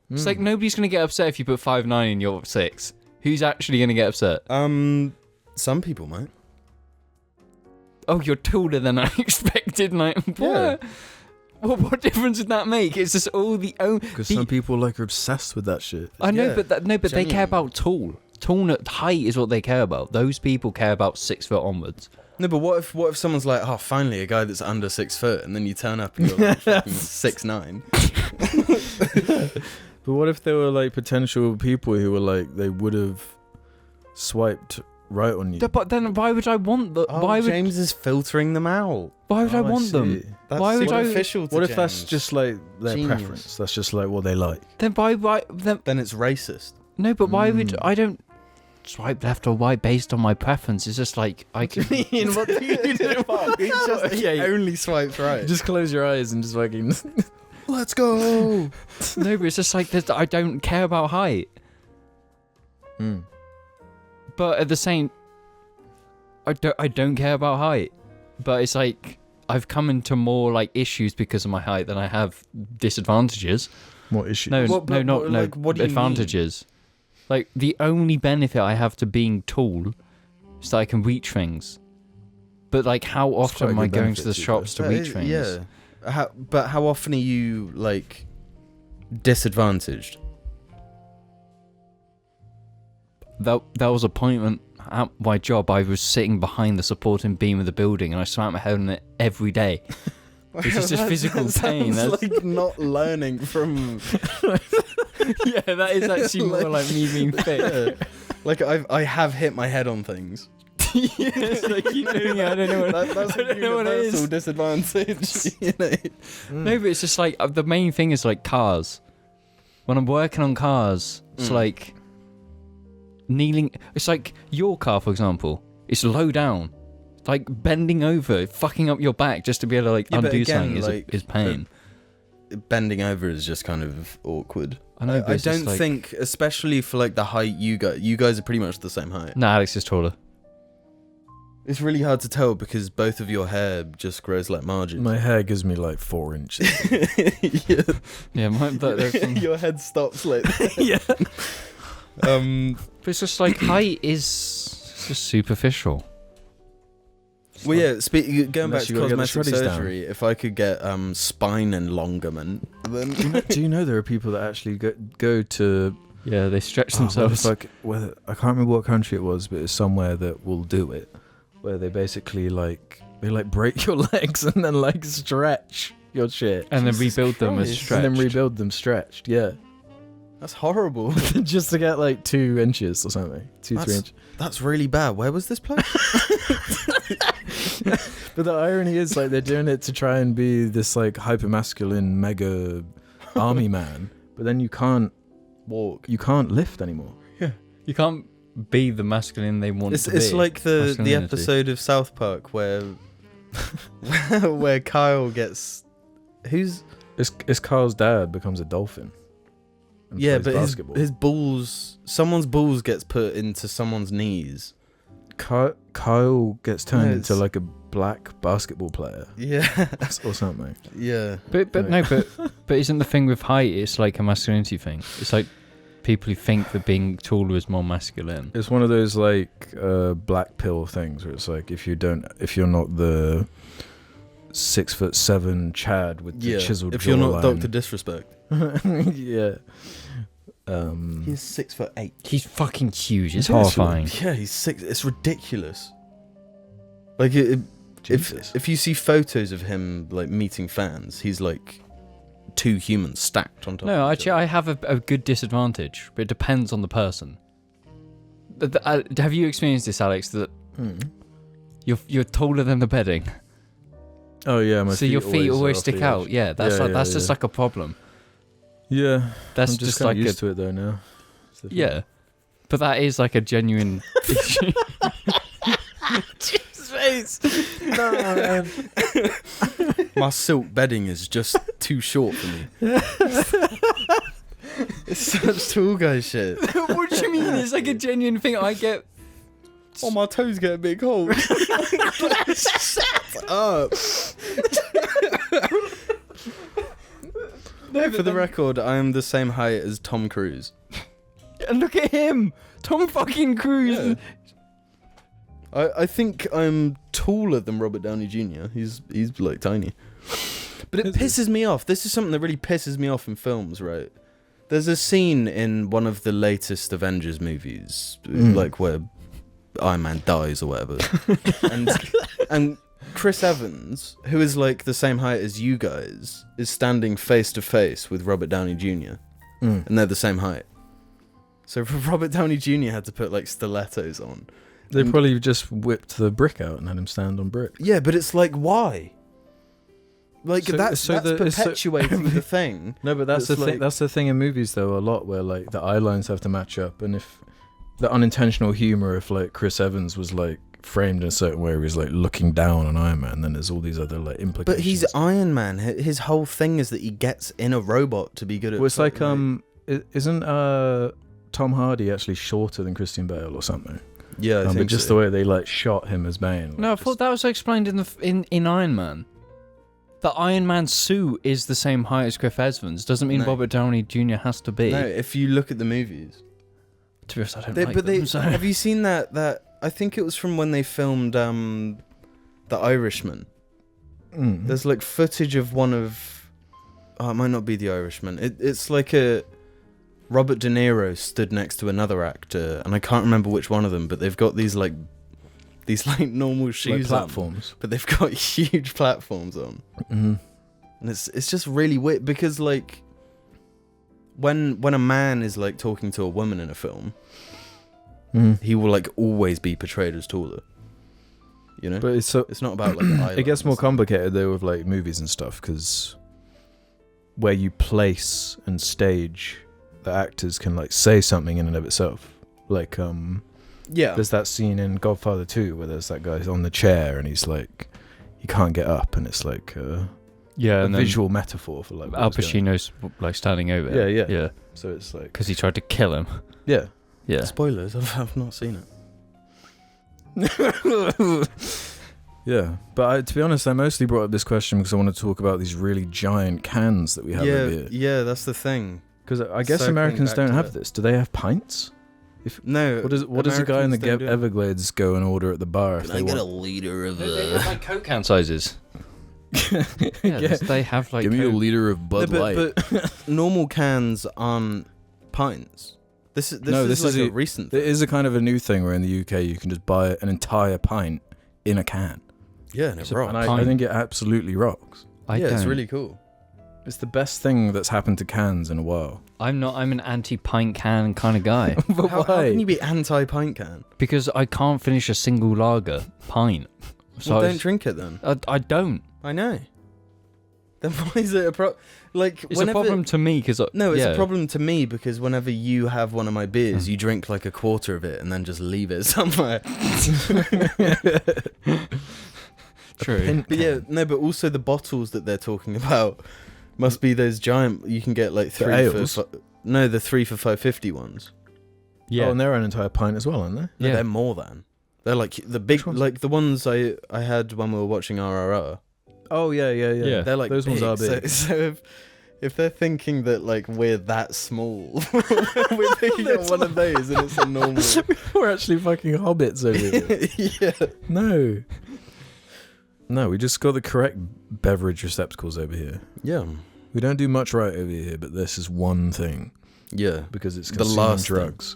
It's like nobody's gonna get upset if you put 5'9" and you're 6. Who's actually gonna get upset? Some people might. Oh, you're taller than I expected. Like, what? Yeah. What difference did that make? It's just all the own. Because some people like are obsessed with that shit. I know, Yeah, but they care genuinely. about tall. Height is what they care about. Those people care about 6 foot onwards. No, but what if someone's like, oh, finally a guy that's under 6 foot, and then you turn up and you're like fucking 6'9". But what if there were like potential people who were like they would have swiped right on you? But then why would I want the? Oh, why would James is filtering them out. why would I Oh, want them? see. That's Why would I- superficial to What if that's James. just like their Genius. preference? That's just like what they like. Then why then? Then it's racist. No, but why would I don't swipe left or right based on my preference? It's just like I can. What do you do? He only swipes right. Just close your eyes and just fucking. Let's go. No, but it's just like this. I don't care about height. But at the same, I don't care about height. But it's like I've come into more like issues because of my height than I have disadvantages. What issue? No, What- no, but- not but, no like, what do you advantages. Like the only benefit I have to being tall is that I can reach things. But like, how often quite a am I good going to benefit the to you, shops to reach things? Yeah. But how often are you like disadvantaged? That was a point at my job. I was sitting behind the supporting beam of the building, and I smacked my head on it every day. It's just a physical pain. Sounds That's like not learning from. yeah, that is actually more like me being fit. Like I have hit my head on things. Yeah, it's like you know, I don't know what, That's I don't know what it universal is. disadvantage. You know? No, but it's just like the main thing is like cars. When I'm working on cars, it's like kneeling. It's like your car, for example. It's low down. It's like bending over, fucking up your back just to be able to like Yeah, but undo again, something like, is pain. Bending over is just kind of awkward. I know, but I it's just don't like, think, especially for like the height you guys are pretty much the same height. No, Alex is taller. It's really hard to tell because both of your hair just grows like margins. My hair gives me like 4 inches. yeah. Yeah, there's some, Your head stops like Yeah. but it's just like height is just superficial. Well, yeah. Going back Unless to you gotta get the cosmetic shreddies down. surgery, if I could get spine enlongement, then Do you know there are people that actually go to Yeah, they stretch where the themselves. fuck- whether I can't remember what country it was, but it's somewhere that will do it, where they basically they break your legs and then like stretch your shit And then Jesus rebuild them as Christ. stretched. and then rebuild them stretched. Yeah, that's horrible. just to get like 2 inches or something, 3 inches. That's really bad. Where was this place? But the irony is like they're doing it to try and be this like hyper masculine mega army man, but then you can't lift anymore. You can't be the masculine they want to be. It's like the Masculinity. episode of South Park where where Kyle gets It's Carl's dad becomes a dolphin. and yeah, plays but basketball. his balls, someone's balls gets put into someone's knees. Kyle gets turned No, into it's- like a black basketball player Yeah, or something. yeah. But isn't the thing with height? It's like a masculinity thing. It's like people who think that being taller is more masculine. It's one of those like black pill things where it's like if you're not the 6'7" Chad with the chiseled if you're not jawline. Dr. Disrespect. Yeah. He's 6'8". He's fucking huge. It's He's actually- horrifying. Yeah, he's 6. It's ridiculous. Like Jesus. if you see photos of him like meeting fans, he's like 2 humans stacked on top. No, of each actually, other. I have a good disadvantage, but it depends on the person. Have you experienced this, Alex? That you're taller than the bedding, Oh yeah, my so your feet are always off the stick out. edge. Yeah, that's Yeah, that's yeah, just yeah. like a problem. Yeah, That's I'm just like used to it though now. It's the thing. yeah, but that is like a genuine issue. My silk bedding is just too short for me. It's such tall guy shit. What do you mean? It's like a genuine thing. I get Oh, my toes get a bit cold. Shut up. No, For the record, I am the same height as Tom Cruise. And look at him, Tom fucking Cruise. Yeah. I think I'm taller than Robert Downey Jr. He's like tiny. But it pisses me off. This is something that really pisses me off in films, right? There's a scene in one of the latest Avengers movies, like where Iron Man dies or whatever. and Chris Evans, who is like the same height as you guys, is standing face to face with Robert Downey Jr. And they're the same height. So Robert Downey Jr. had to put like stilettos on. They probably just whipped the brick out and had him stand on brick. Yeah, but it's like, why? Like that's the- perpetuating the thing. No, but that's the It's thing. like- That's the thing in movies though, a lot where like the eye lines have to match up, and if the unintentional humor, if like Chris Evans was like framed in a certain way, where he's like looking down on Iron Man, then there's all these other like implications. But he's Iron Man. His whole thing is that he gets in a robot to be good at. Well, it's like fucking, isn't Tom Hardy actually shorter than Christian Bale or something? yeah, I think but just so. the way they like shot him as Bane. No, I thought that was explained in Iron Man. The Iron Man suit is the same height as Chris Evans. Doesn't mean No. Robert Downey Jr. has to be. No, if you look at the movies. To be honest, I don't like But them, so. have you seen that? I think it was from when they filmed The Irishman. There's like footage of one of. Oh, it might not be The Irishman. It's like a Robert De Niro stood next to another actor, and I can't remember which one of them, but they've got these normal like shoes platforms. on, but they've got huge platforms on, and it's just really weird because like when a man is like talking to a woman in a film, he will like always be portrayed as taller. You know, But it's not about like the eye it gets line. more complicated though with like movies and stuff, because where you place and stage the actors can like say something in and of itself. Like Yeah, there's that scene in Godfather 2 where there's that guy on the chair and he's like he can't get up, and it's like Yeah, a and then visual metaphor for like Al what's going on. Pacino's like standing over. Yeah, him. yeah. yeah. So it's like Because he tried to kill him. yeah. Yeah. spoilers. I've not seen it. Yeah, but to be honest, I mostly brought up this question because I want to talk about these really giant cans that we have over here. Yeah, that's the thing. Because I guess Circling Americans back don't to have it. this. Do they have pints? No. What does a guy in the Americans don't do it. Everglades go and order at the bar if they want? liter of They have like Coke can sizes. Yeah, they have like. Give me a Coke. liter of Bud Light. But normal cans aren't pints. This is like a recent There thing. is a kind of a new thing where in the UK you can just buy an entire pint in a can. Yeah, and it rocks. And I Pint. think it absolutely rocks. Yeah, it's don't. really cool. It's the best thing that's happened to cans in a while. I'm an anti-pint can kind of guy. But How can you be anti-pint can? Because I can't finish a single lager pint. So Well, I don't was- drink it then. I don't. I know. Then why is it a problem? Like, It's whenever, a problem to me because No, it's a problem to me because whenever you have one of my beers, you drink like a quarter of it and then just leave it somewhere. True. But yeah, no, but also the bottles that they're talking about must be those giant. You can get like The three ales? for the 3 for $5.50 ones. Yeah. Oh, and they're an entire pint as well, aren't they? No, Yeah. they're more than. They're like the big, Which ones? like the ones I had when we were watching RRR. Oh yeah. Yeah. They're like Those ones big. are big. So if they're thinking that like we're that small, we're picking up one of those and it's a normal. We're actually fucking hobbits over here. Yeah. No, we just got the correct beverage receptacles over here. Yeah. We don't do much right over here, but this is one thing Yeah. because it's The consuming last thing. drugs.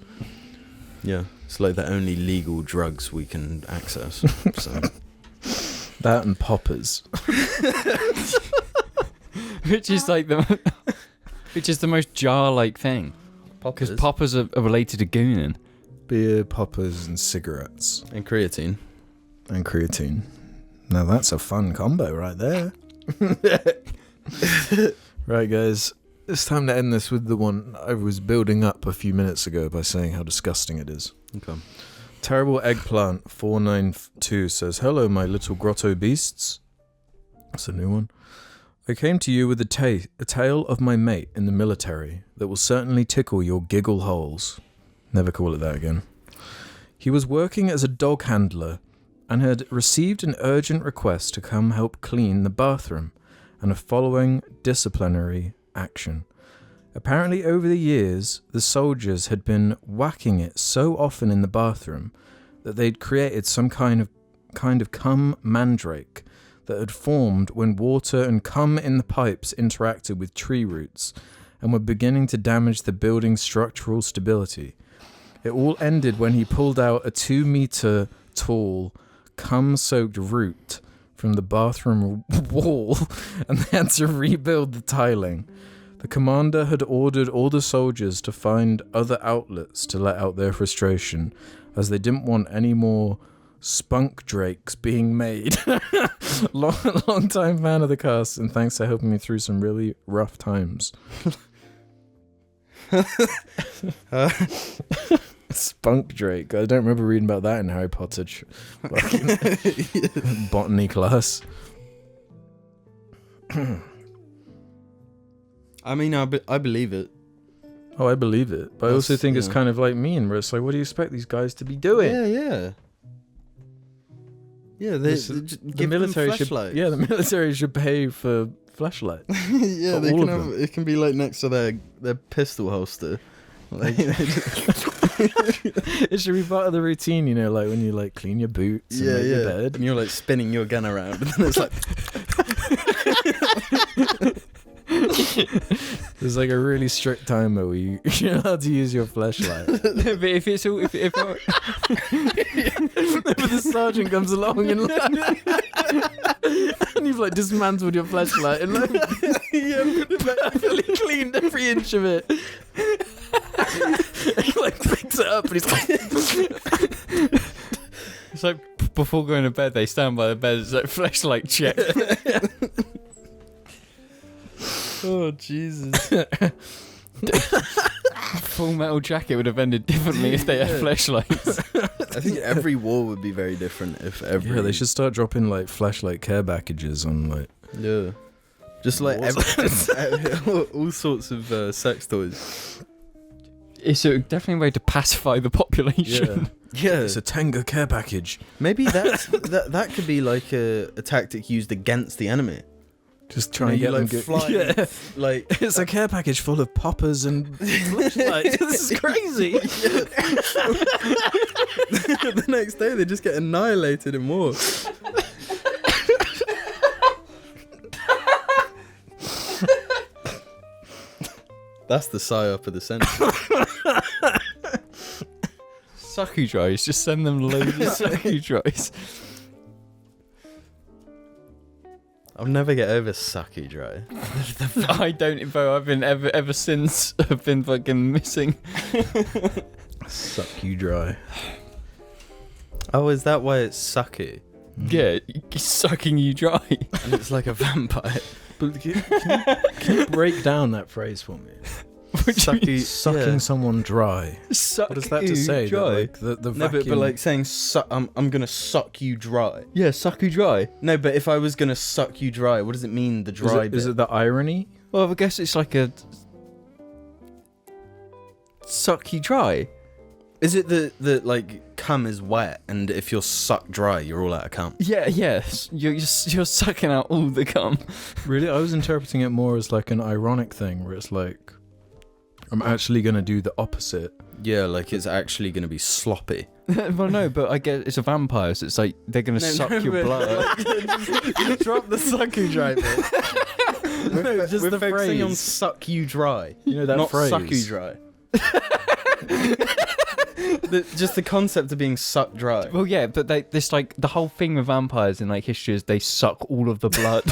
Yeah. It's like the only legal drugs we can access. So. That and poppers. Which is like which is the most jar-like thing. Because poppers are related to gooning. Beer, poppers, and cigarettes. And creatine. And creatine. Now that's a fun combo right there. Right, guys. It's time to end this with the one I was building up a few minutes ago by saying how disgusting it is. Okay. Terrible Eggplant 492 says, "Hello, my little grotto beasts." That's a new one. "I came to you with a tale of my mate in the military that will certainly tickle your giggle holes." Never call it that again. He was working as a dog handler and had received an urgent request to come help clean the bathroom and a following disciplinary action. Apparently over the years, the soldiers had been whacking it so often in the bathroom that they'd created some kind of cum mandrake that had formed when water and cum in the pipes interacted with tree roots and were beginning to damage the building's structural stability. It all ended when he pulled out a 2-meter tall, cum-soaked root from the bathroom wall and they had to rebuild the tiling. The commander had ordered all the soldiers to find other outlets to let out their frustration, as they didn't want any more spunk drakes being made. long time fan of the cast, and thanks for helping me through some really rough times. Spunk drake. I don't remember reading about that in Harry Potter botany class. I mean, I believe it. Oh, I believe it. But I also think it's kind of like mean, where it's like, what do you expect these guys to be doing? Yeah, the military should. Yeah, the military should pay for flashlight. Yeah, they can have. It can be like next to their pistol holster. Like, it should be part of the routine, you know, like when you like clean your boots and make your bed, and you're like spinning your gun around, and then it's like. There's like a really strict timer where you're allowed to use your flashlight. But if it's all, if but the sergeant comes along and you've like dismantled your flashlight and like fully cleaned every inch of it. He like picks it up and he's like. It's like before going to bed, they stand by the bed. It's like flashlight check. Oh Jesus! Full Metal Jacket would have ended differently if they had flashlights. I think every war would be very different if every. Yeah, they should start dropping like flashlight care packages on like. Yeah. Just like all sorts of sex toys. It's definitely a way to pacify the population. Yeah. It's a Tenga care package. Maybe that could be like a tactic used against the enemy. Just try and get them like flying. Yeah. Like it's a care package full of poppers and flashlights. This is crazy. The next day they just get annihilated in war. That's the psyop of the century. Sucky dries. Just send them loads of sucky dries. I'll never get over sucky dry. I don't, bro. I've been ever since I've been fucking missing. Suck you dry. Oh, is that why it's sucky? Yeah, sucking you dry. And it's like a vampire. But can you break down that phrase for me? Sucking someone dry. Suck what is that to say? dry? That, like, the No, vacuum... but like saying I'm gonna suck you dry. Yeah, suck you dry. No, but if I was gonna suck you dry, what does it mean? The dry bit? Is it the irony? Well, I guess it's like a suck you dry. Is it the like cum is wet, and if you're sucked dry, you're all out of cum? Yeah, yes. You're sucking out all the cum. Really, I was interpreting it more as like an ironic thing, where it's like I'm actually gonna do the opposite. Yeah, like it's actually gonna be sloppy. Well, no, but I guess it's a vampire, so it's like they're gonna suck your blood. Just drop the suck you dry bit. No, just we're the focusing phrase. on suck you dry. You know that not phrase. suck you dry. Just the concept of being sucked dry. Well, yeah, but this like the whole thing with vampires in like history is they suck all of the blood.